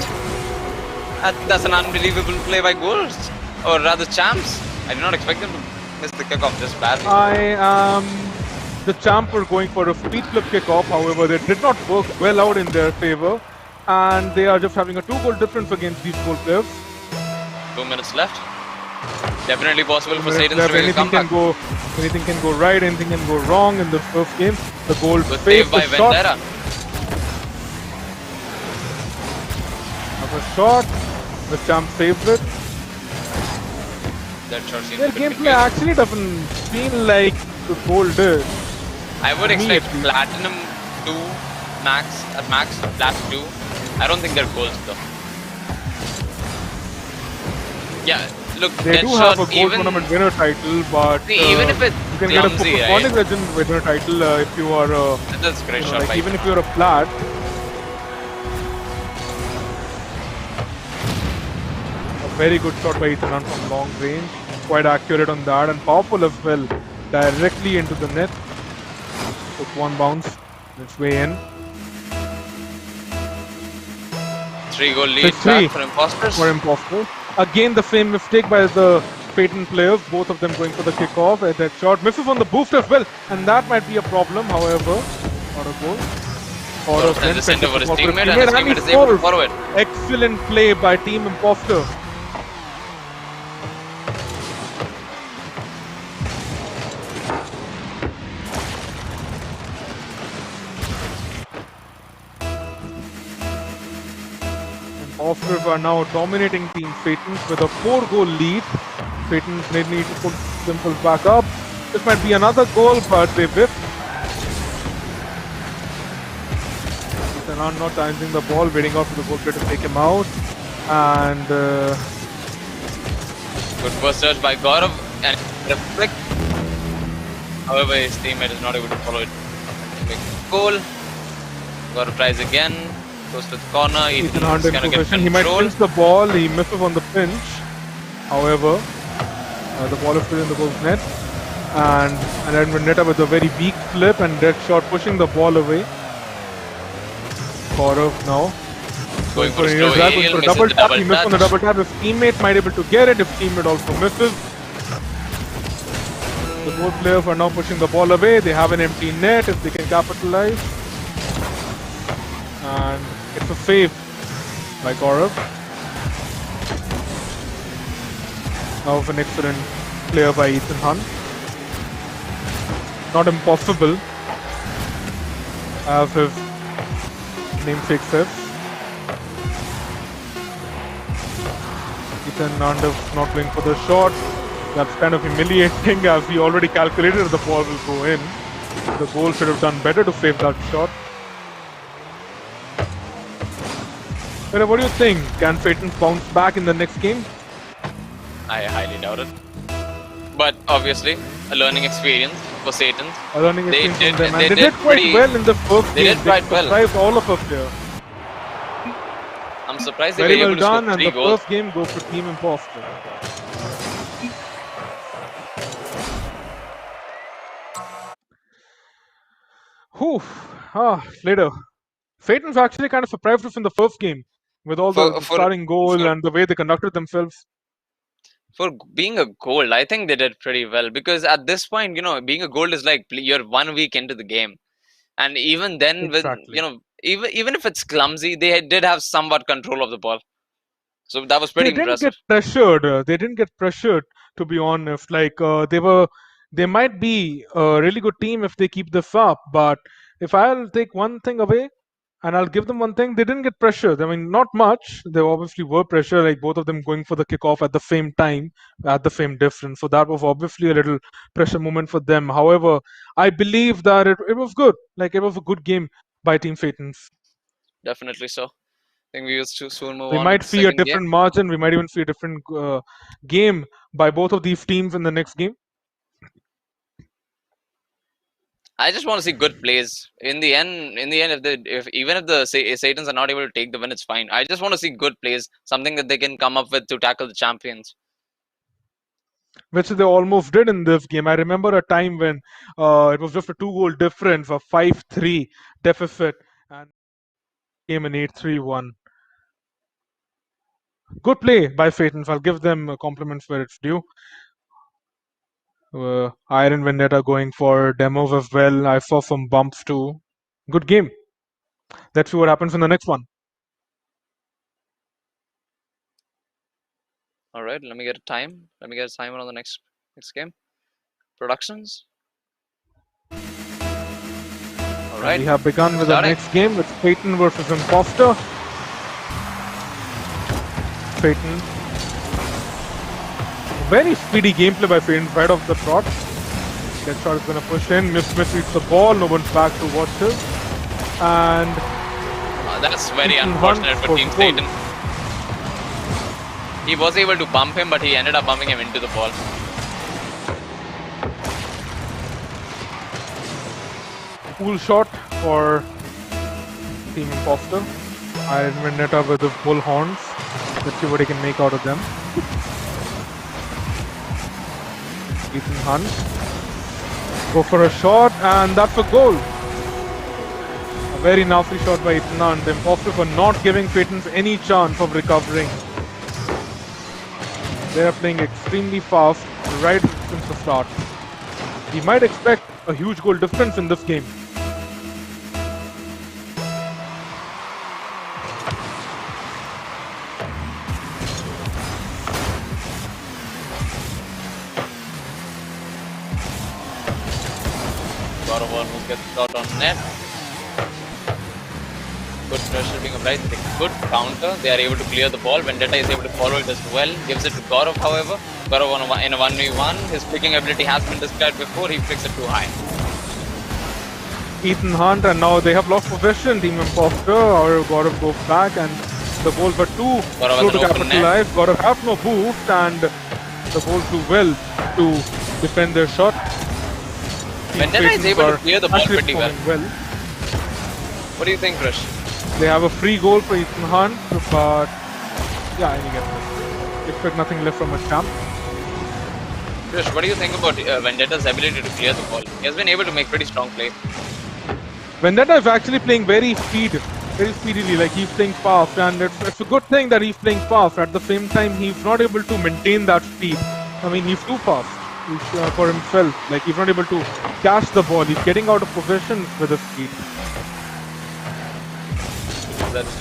That's an unbelievable play by goals, or rather champs. I did not expect them to miss the kickoff this badly. The champ were going for a speed flip kickoff, however they did not work well out in their favor, and they are just having a 2-goal difference against these goal players. 2 minutes left. Definitely possible for Satans to make a comeback. Anything can go right, anything can go wrong in the first game. The goal saved by Vendetta. A shot, the champ saves it. That shot seems their gameplay actually doesn't feel like the goal did. I would expect Platinum 2 max, at max, Plat 2. I don't think they're goals though. Yeah, look, they do have a gold tournament winner title, but even if it's you can clumsy, get a Phonics Legend winner title if you are that's a great shot, like even if you're a plat. Very good shot by Ethan from long range, quite accurate on that and powerful as well, directly into the net. Took one bounce, its way in. 3-goal lead back for Imposters. Again the same mistake by the Payton players, both of them going for the kickoff. That shot misses on the boost as well, and that might be a problem, however, not a goal. And the center for his teammate, and his teammate is able to follow it. Excellent play by Team Imposter. Imposters are now dominating Team Satans with a 4-goal lead. Satans may need to put themselves back up. This might be another goal, but they whiff. Ethan not timing the ball, waiting out for the goalkeeper to take him out. And good first search by Gaurav and reflect. However, his teammate is not able to follow it. Big goal. Gaurav tries again. Goes to the corner. Ethan Hunt in possession. He might pinch the ball. He misses on the pinch. However, the ball is still in the goal net. And then Vendetta with a very weak flip and dead shot, pushing the ball away. Gaurav now going for a slow heel, for a double tap. He missed on the double tap. His teammate might be able to get it. His teammate also misses. The both players are now pushing the ball away. They have an empty net if they can capitalize. And it's a save by Gaurav. Now an excellent player by Ethan Hunt. Not impossible, as his namesake says. Ethan Hunt is not going for the shot. That's kind of humiliating, as he already calculated the ball will go in. The goal should have done better to save that shot. But what do you think? Can Payton bounce back in the next game? I highly doubt it. But obviously, a learning experience for Satan. A learning experience from them. And they they did quite well in the first They game. did quite well. Surprised all of us there. I'm surprised they Very were well able to score done, and 3 the goals. first game goes to Team Imposter. Whew. Later. Phaeton's actually kind of surprised us in the first game with all the starting goal and the way they conducted themselves. For being a gold, I think they did pretty well, because at this point, you know, being a gold is like you're 1 week into the game, and even then, Exactly. with, you know, even if it's clumsy, they did have somewhat control of the ball, so that was pretty impressive. They didn't get pressured, to be honest. Like they might be a really good team if they keep this up. But if I'll take one thing away, and I'll give them one thing, they didn't get pressured. I mean, not much. There obviously were pressure, like both of them going for the kickoff at the same time, at the same difference. So that was obviously a little pressure moment for them. However, I believe that it was good. Like it was a good game by Team Phaetons. Definitely so. I think we will soon move We on might to the see a second different game. margin. We might even see a different game by both of these teams in the next game. I just want to see good plays. In the end, even if the Satans are not able to take the win, it's fine. I just want to see good plays, something that they can come up with to tackle the champions. Which they almost did in this game. I remember a time when it was just a 2-goal difference, a 5-3 deficit, and came an 8-3-1. Good play by Phaetons. I'll give them compliments where it's due. Iron Vendetta going for demos as well. I saw some bumps too. Good game. Let's see what happens in the next one. All right, let me get a time. Let me get a timer on the next game. Productions. All right. We have begun with the next game. It's Phaeton versus Imposter. Phaeton. Very speedy gameplay by Phaeton right off the trot. That shot is going to push in. Smith reads the ball. No one's back to watch this. And that's very unfortunate for Team Phaeton. He was able to bump him, but he ended up bumping him into the ball. Cool shot for Team Imposter. Iron Vendetta with the bull horns. Let's see what he can make out of them. Ethan Hunt. Go for a shot, and that's a goal. A very nasty shot by Ethan Hunt. The Imposters were not giving Phaetons any chance of recovering. They are playing extremely fast right since the start. We might expect a huge goal difference in this game. Almost gets shot on net. Good pressure being applied. Good counter. They are able to clear the ball. Vendetta is able to follow it as well. Gives it to Gaurav, however. Gaurav in a 1v1. His flicking ability has been described before. He flicks it too high. Ethan Hunt, and now they have lost possession. Team Imposter, or Gaurav goes back, and the goals were too slow to capitalize. Gaurav have no boost, and the goals do well to defend their shot. Vendetta is able to clear the ball pretty well. What do you think, Krish? They have a free goal for Ethan Hunt, but yeah, I guess expect nothing left from a champ. Krish, what do you think about Vendetta's ability to clear the ball? He has been able to make pretty strong play. Vendetta is actually playing very speedily, like he's playing fast, and it's a good thing that he's playing fast. At the same time, he's not able to maintain that speed. I mean, he's too fast. For himself, like he's not able to catch the ball. He's getting out of position with his speed.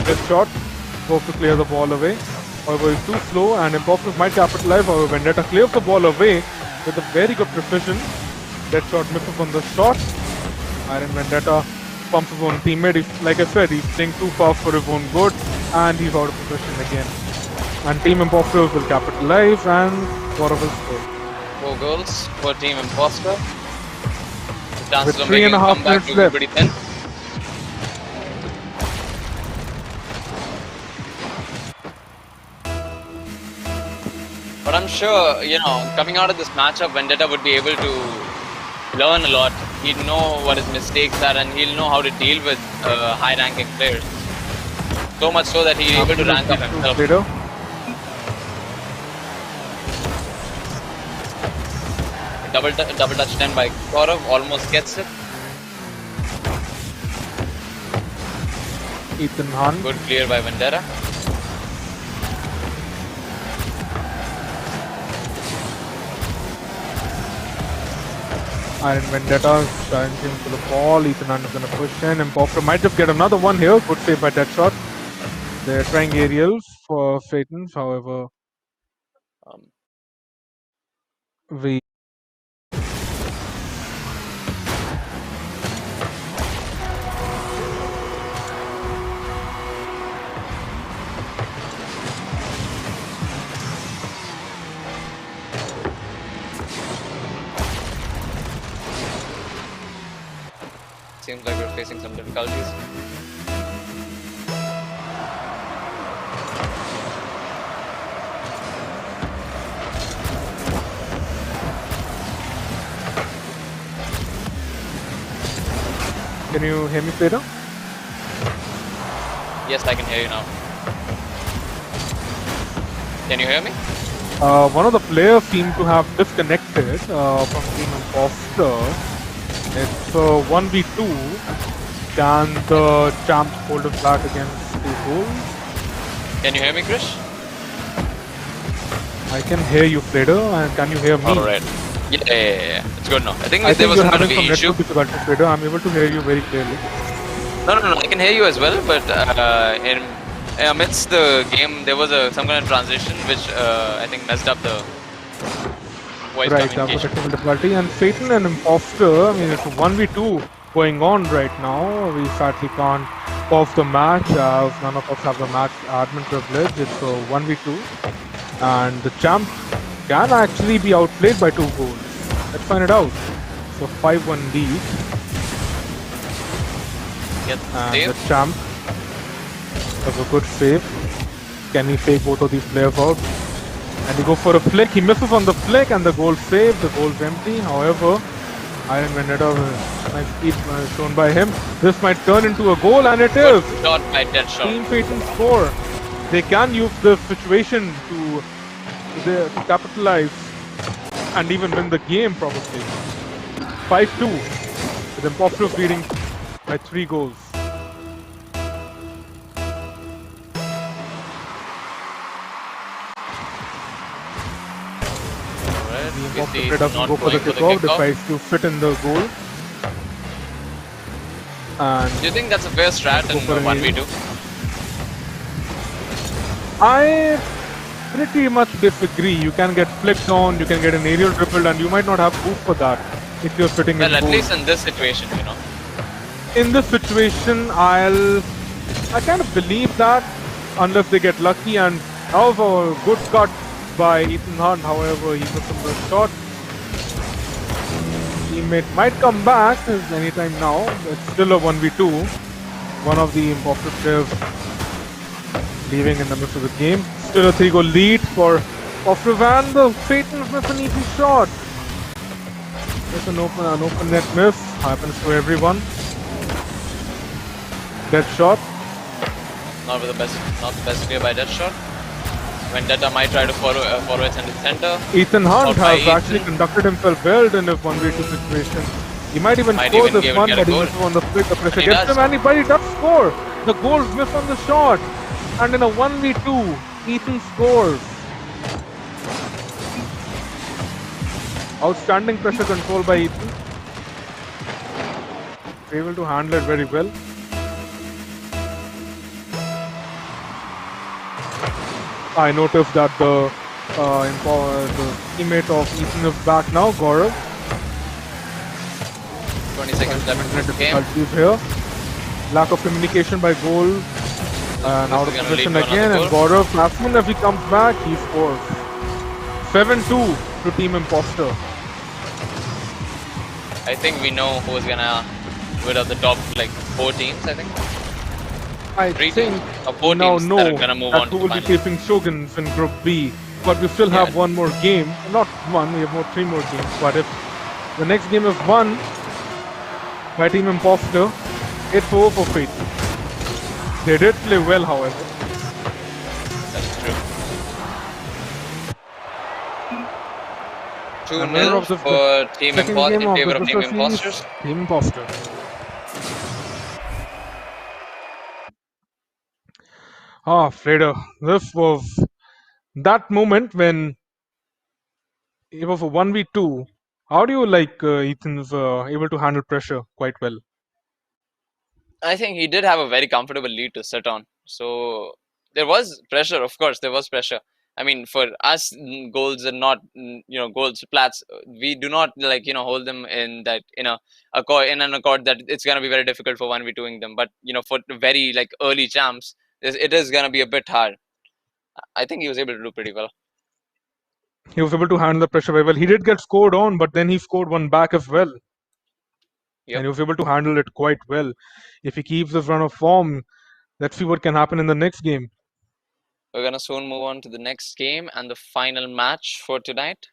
Good shot, goes to clear the ball away. However, it's too slow, and Imposters might capitalize. However, Vendetta clears the ball away with a very good precision. That shot misses on the shot. Iron Vendetta pumps his own teammate. Like I said, he's playing too fast for his own good, and he's out of position again. And Team Imposters will capitalize, and Gaurav will score. 4 goals for Team Imposter. The chances with of making a 3.5 comeback minutes will left. be pretty thin. But I'm sure, you know, coming out of this matchup, Vendetta would be able to learn a lot. He'd know what his mistakes are and he'll know how to deal with high-ranking players. So much so that he's able to rank up himself. Double touch 10 by Gaurav, almost gets it. Ethan Hunt. Good clear by Vendetta. Iron Vendetta trying him for the ball. Ethan Hunt is going to push in. Imposter might just get another one here. Good save by Deadshot. They're trying aerials for Phaetons, however. We Seems like we're facing some difficulties. Can you hear me, Peter? Yes, I can hear you now. Can you hear me? One of the players seemed to have disconnected from Team Imposter. It's 1v2. Can the champs hold it back against the goals? Can you hear me, Krish? I can hear you, Fredo, and can you hear me? Alright. Yeah. It's good now. I think I there think was you're some kind having of some issue. network difficulties, Fredo. I'm able to hear you very clearly. No, I can hear you as well, but amidst the game, there was some kind of transition which I think messed up the voice Right, that was communication. technical difficulty. And Phaeton and Imposter, I mean, it's a 1v2 going on right now. We sadly can't pause the match as none of us have the match admin privilege. It's a 1v2. And the champ can actually be outplayed by 2 goals. Let's find it out. So 5-1 lead. And the champ does a good save. Can he fake both of these players out? And he go for a flick. He misses on the flick and the goal saved. The goal's empty. However, Iron Vendetta, nice speed shown by him. This might turn into a goal, and it is. Shot by Deadshot. Team Phaeton score. They can use this situation to capitalize and even win the game probably. 5-2 with Imposters leading by 3 goals. The Imposter doesn't go for the kickoff, decides to fit in the goal. And do you think that's a fair strat in 1v2? I pretty much disagree. You can get flicked on, you can get an aerial dribble, and you might not have boost for that if you're fitting in goal. Well, at least in this situation, you know. In this situation, I kind of believe that, unless they get lucky. And however, good cut by Ethan Hunt. However, he missed the shot. Teammate might come back anytime now. It's still a 1v2. One of the Imposter players leaving in the midst of the game. Still a 3-goal lead for Imposter, and the Phaetons miss an easy shot. It's an open net miss. Happens to everyone. Dead shot. Not the best clear by Deadshot. Vendetta might try to forward and center. Ethan Hunt has actually conducted himself well in a 1v2 situation. He might even score this one, but he misses on the flick. The pressure gets him, and he does score. The goals miss on the shot. And in a 1v2, Ethan scores. Outstanding pressure control by Ethan. He's able to handle it very well. I noticed that the teammate of Ethan is back now, Gaurav. 20 seconds left in the game. Difficulties here. Lack of communication by goal. And out of position again. And Gaurav, as soon as he comes back, he scores. 7-2 to Team Imposter. I think we know who's gonna win out the top 4 teams, I think. I think or 4 teams that are gonna move on who to will be the final. facing Shoguns in Group B. but we still have one more game. Not one, we have 3 more games. But if the next game is won by Team Imposter, it's over for Fate. They did play well, however. That's true. 2-0 for Team Imposter in favor of Team Imposters. Team Imposter. Freda, this was that moment when it was a 1v2. How do you like Ethan's able to handle pressure quite well? I think he did have a very comfortable lead to sit on. So there was pressure, of course, there was pressure. I mean, for us, goals are not, goals, plats. We do not hold them in that in an accord that it's gonna be very difficult for 1v2ing them. But for the very early champs, it is gonna be a bit hard. I think he was able to do pretty well. He was able to handle the pressure very well. He did get scored on, but then he scored one back as well. Yep. And he was able to handle it quite well. If he keeps this run of form, let's see what can happen in the next game. We're going to soon move on to the next game and the final match for tonight.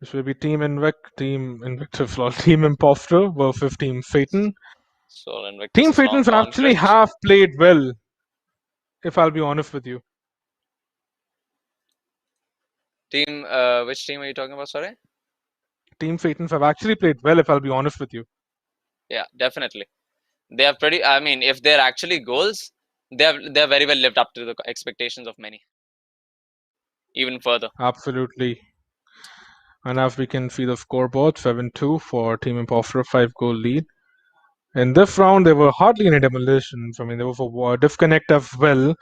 This will be Team Invictus, Team Imposter versus Team Satan. Sol Invictus. Team Satans actually have played well, if I'll be honest with you. Team, which team are you talking about, sorry? Team Satans have actually played well, if I'll be honest with you. Yeah, definitely. They have pretty, I mean, if they're actually goals, they're very well lived up to the expectations of many. Even further. Absolutely. And as we can see the scoreboard, 7-2 for Team Imposter, 5-goal lead. In this round, there were hardly any demolitions. I mean, there was a disconnect as well.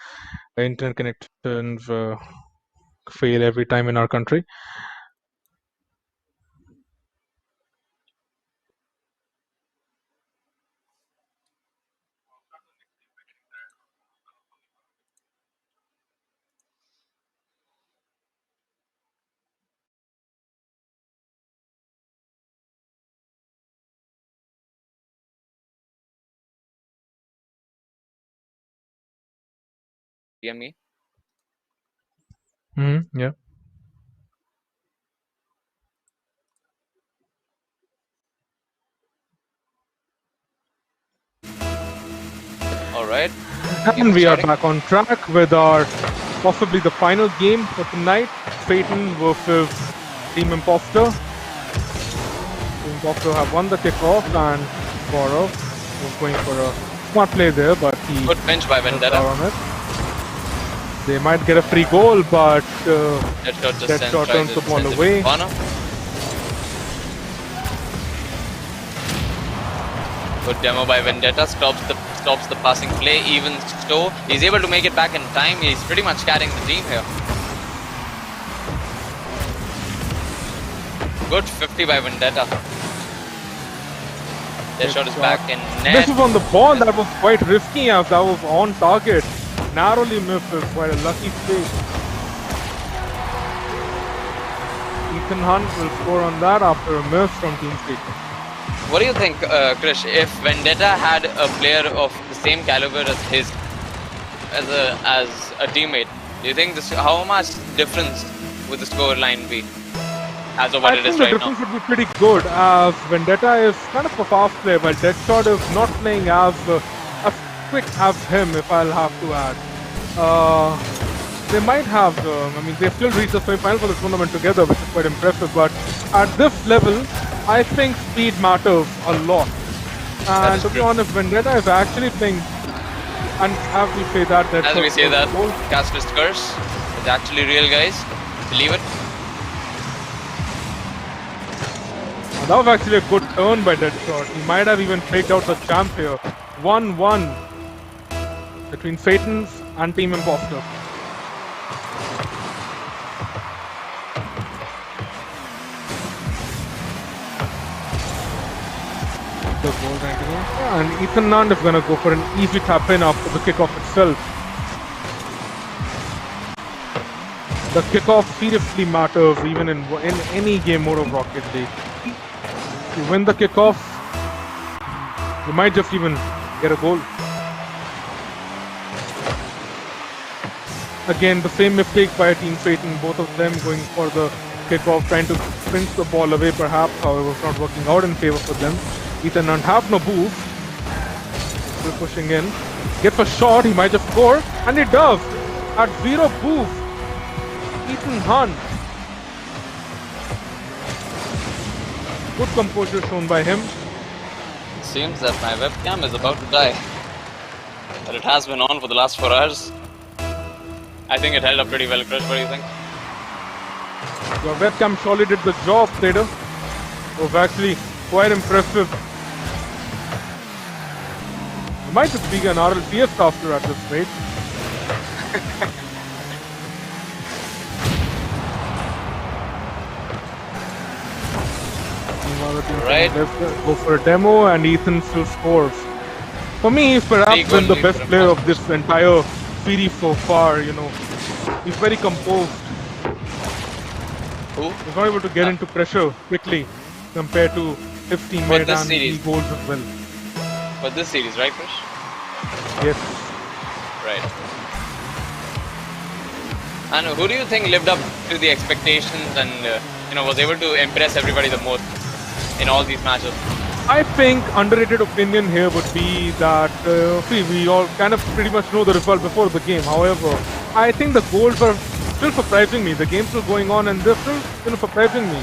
Internet connections fail every time in our country. Hear me? Yeah. Alright. And we are back on track with our possibly the final game for tonight. Satan versus Team Imposter. Team Imposter have won the kickoff and Gaurav was going for a smart play there, but he good bench by Vendetta. They might get a free goal, but Deadshot turns the ball away. Good demo by Vendetta, stops the passing play. Even so, he's able to make it back in time. He's pretty much carrying the team here. Good 50 by Vendetta. Deadshot is back in net. This was on the ball. That was quite risky as that was on target. Narrowly missed is quite a lucky save. Ethan Hunt will score on that after a miss from Team Satan. What do you think, Krish, if Vendetta had a player of the same caliber as his, as a teammate, do you think how much difference would the score line be as of what it is right now? I think the difference would be pretty good, as Vendetta is kind of a fast player, while Deadshot is not playing as quick as him, if I'll have to add. They might have, I mean, they still reached the semi-final for the tournament together, which is quite impressive, but at this level, I think speed matters a lot. And to be honest, Vendetta is actually playing, and as we say that, Castless Curse is actually real, guys. Believe it. That was actually a good turn by Deadshot. He might have even faked out the champ here. 1-1 between Satans and Team Imposter. And Ethan Nand is going to go for an easy tap in after the kickoff itself. The kickoff seriously matters even in any game mode of Rocket League. If you win the kickoff, you might just even get a goal. Again, the same mistake by Team Satan, both of them going for the kickoff, trying to pinch the ball away perhaps, however it's not working out in favor for them. Ethan Hunt have no boost. Still pushing in. Gets a shot, he might just score, and he does! At 0 boost, Ethan Hunt. Good composure shown by him. It seems that my webcam is about to die. But it has been on for the last 4 hours. I think it held up pretty well, Chris. What do you think? Your webcam surely did the job, Trader. It was actually quite impressive. You might just be an RLPS after at this rate. Right. Go for a demo and Ethan still scores. For me, he's perhaps been the best player of this entire series so far, you know. He's very composed. Who? He's not able to get into pressure quickly compared to his teammate and he goals as well. For this series, right, Chris? Yes. Right. And who do you think lived up to the expectations and was able to impress everybody the most in all these matches? I think underrated opinion here would be that we all kind of pretty much know the result before the game. However, I think the goals are still surprising me. The game's still going on and they're still surprising me.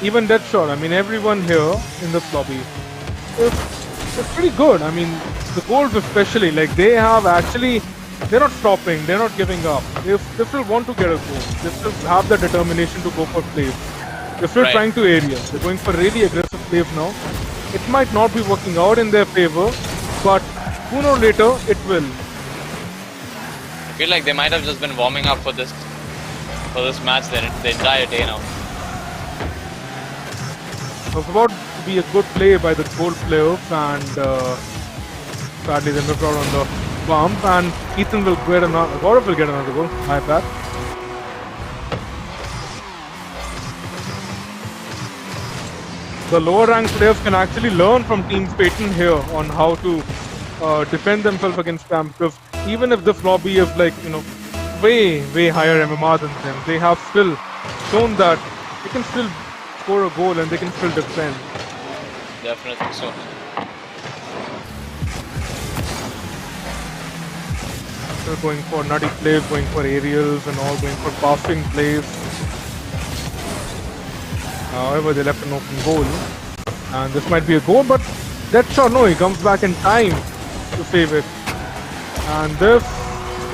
Even Deadshot, I mean everyone here in this lobby is pretty good. I mean the goals especially, like they're not stopping, they're not giving up. They still want to get a goal. They still have the determination to go for plays. They're still trying to area. They're going for really aggressive plays now. It might not be working out in their favor, but sooner or later it will. I feel like they might have just been warming up for this match the entire day now. It was about to be a good play by the goal players, and sadly they missed out on the bump, and Ethan will get Gaurav will get another goal. My bad. The lower ranked players can actually learn from Team Payton here on how to defend themselves against spam, because even if this lobby is like, way higher MMR than them, they have still shown that they can still score a goal and they can still defend. Definitely so. They're going for nutty plays, going for aerials and all, going for passing plays. However, they left an open goal, and this might be a goal, but Deadshot, no, he comes back in time to save it. And this,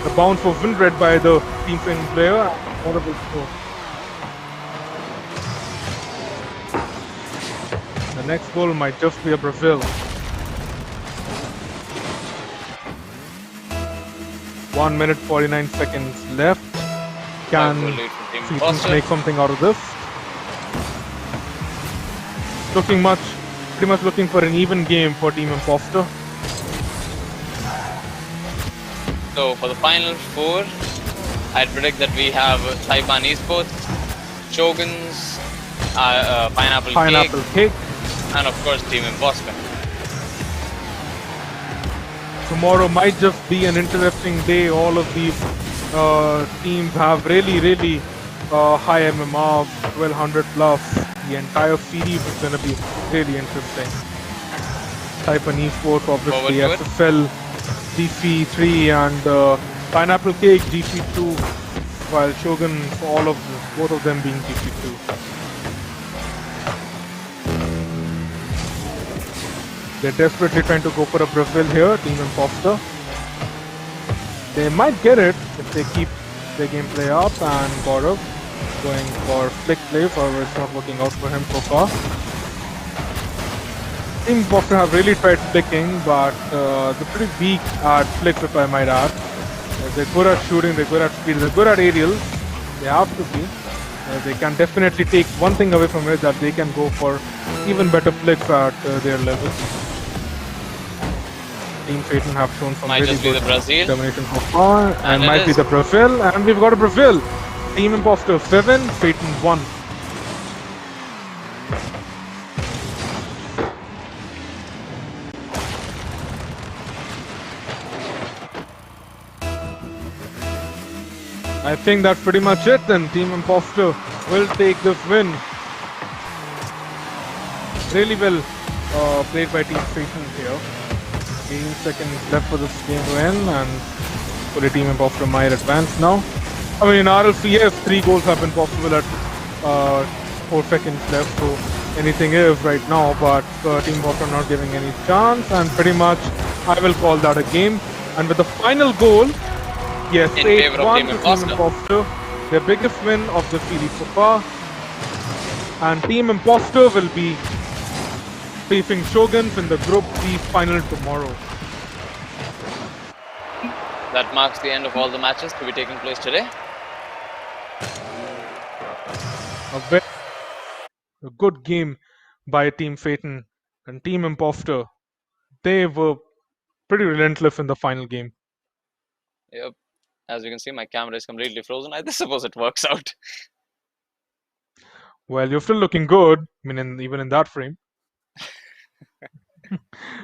the bounce was win read by the Team Payton player. Horrible score. The next goal might just be a Brazil. 1 minute 49 seconds left. Can Payton make something out of this? Pretty much looking for an even game for Team Imposter. So for the final 4, I'd predict that we have Taipan Esports, Shoguns, Pineapple Cake, and of course Team Imposter. Tomorrow might just be an interesting day. All of these teams have really high MMR, 1200 plus. The entire series is going to be really interesting. Taipan Esports, obviously, SSL, GC3, and Pineapple Cake, GC2, while Shogun, both of them being GC2. They're desperately trying to go for a Brazil here, Team Imposter. They might get it if they keep their gameplay up, and Gaurav going for flick plays, however it's not working out for him so far. Team Imposter have really tried flicking, but they're pretty weak at flicks, if I might add. They're good at shooting, they're good at speed, they're good at aerials. They have to be. They can definitely take one thing away from it, that they can go for even better flicks at their level. Team Payton have shown some really good domination so far, and might be the Brazil, and we've got a Brazil. Team Imposter 7, Payton 1. I think that's pretty much it then. Team Imposter will take this win. Really well played by Team Satan here. 18 seconds left for this game to end, and for the Team Imposter might advance now. I mean, in RLC, yes, 3 goals have been possible at 4 seconds left, so anything is right now, but Team Imposter not giving any chance, and pretty much I will call that a game. And with the final goal, yes, 8-1 to Team Imposter, their biggest win of the series so far. And Team Imposter will be facing Shoguns in the Group C final tomorrow. That marks the end of all the matches to be taking place today. A good game by Team Phaeton and Team Imposter. They were pretty relentless in the final game. Yep. As you can see, my camera is completely frozen. I suppose it works out. Well, you're still looking good. I mean, even in that frame. I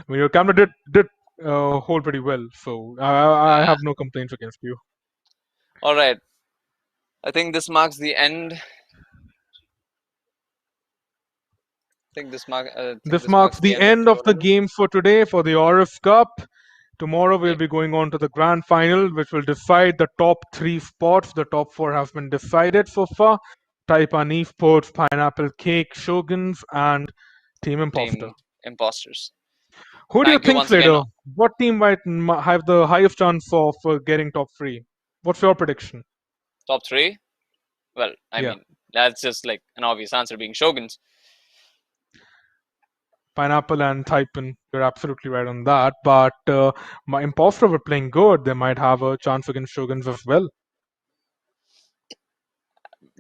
mean, your camera did hold pretty well, so I have no complaints against you. All right. I think this marks the end. This marks the end of the games for today for the Aorus Cup. Tomorrow we'll be going on to the grand final, which will decide the top 3 spots. The top 4 have been decided so far. Taipan Esports, Pineapple Cake, Shoguns, and Team Imposter. Imposters. Who do you think, Slater? What team might have the highest chance of getting top 3? What's your prediction? Top 3? Well, I mean, that's just like an obvious answer, being Shoguns. Pineapple and Taipan, you're absolutely right on that. But my Imposter were playing good. They might have a chance against Shoguns as well.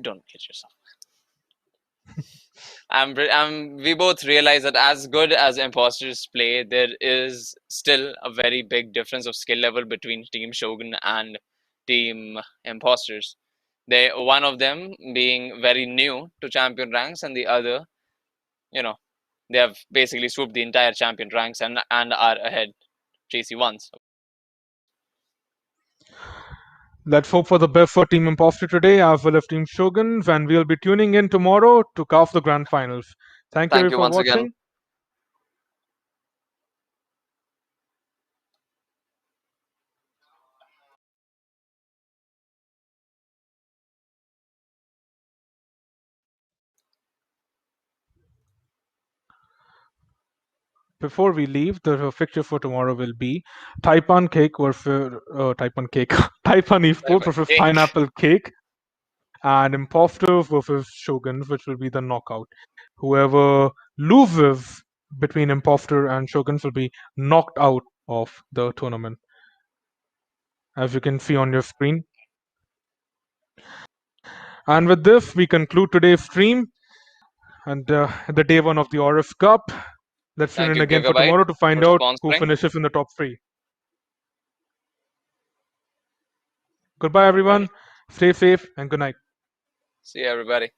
Don't hit yourself. We both realize that as good as Imposters play, there is still a very big difference of skill level between Team Shogun and Team Imposters. One of them being very new to champion ranks, and the other, they have basically swooped the entire champion ranks and are ahead JC1s. Let's hope for the best for Team Imposter today as well as Team Shoguns, and we'll be tuning in tomorrow to cover the grand finals. Thank you for watching. Again. Before we leave, the fixture for tomorrow will be Taipan Cake versus Taipan Esports versus Pineapple Cake, and Imposter versus Shoguns, which will be the knockout. Whoever loses between Imposter and Shoguns will be knocked out of the tournament, as you can see on your screen. And with this, we conclude today's stream and the day 1 of the Aorus Cup. Let's tune in again for tomorrow to find out who finishes in the top 3. Goodbye, everyone. Stay safe and good night. See you, everybody.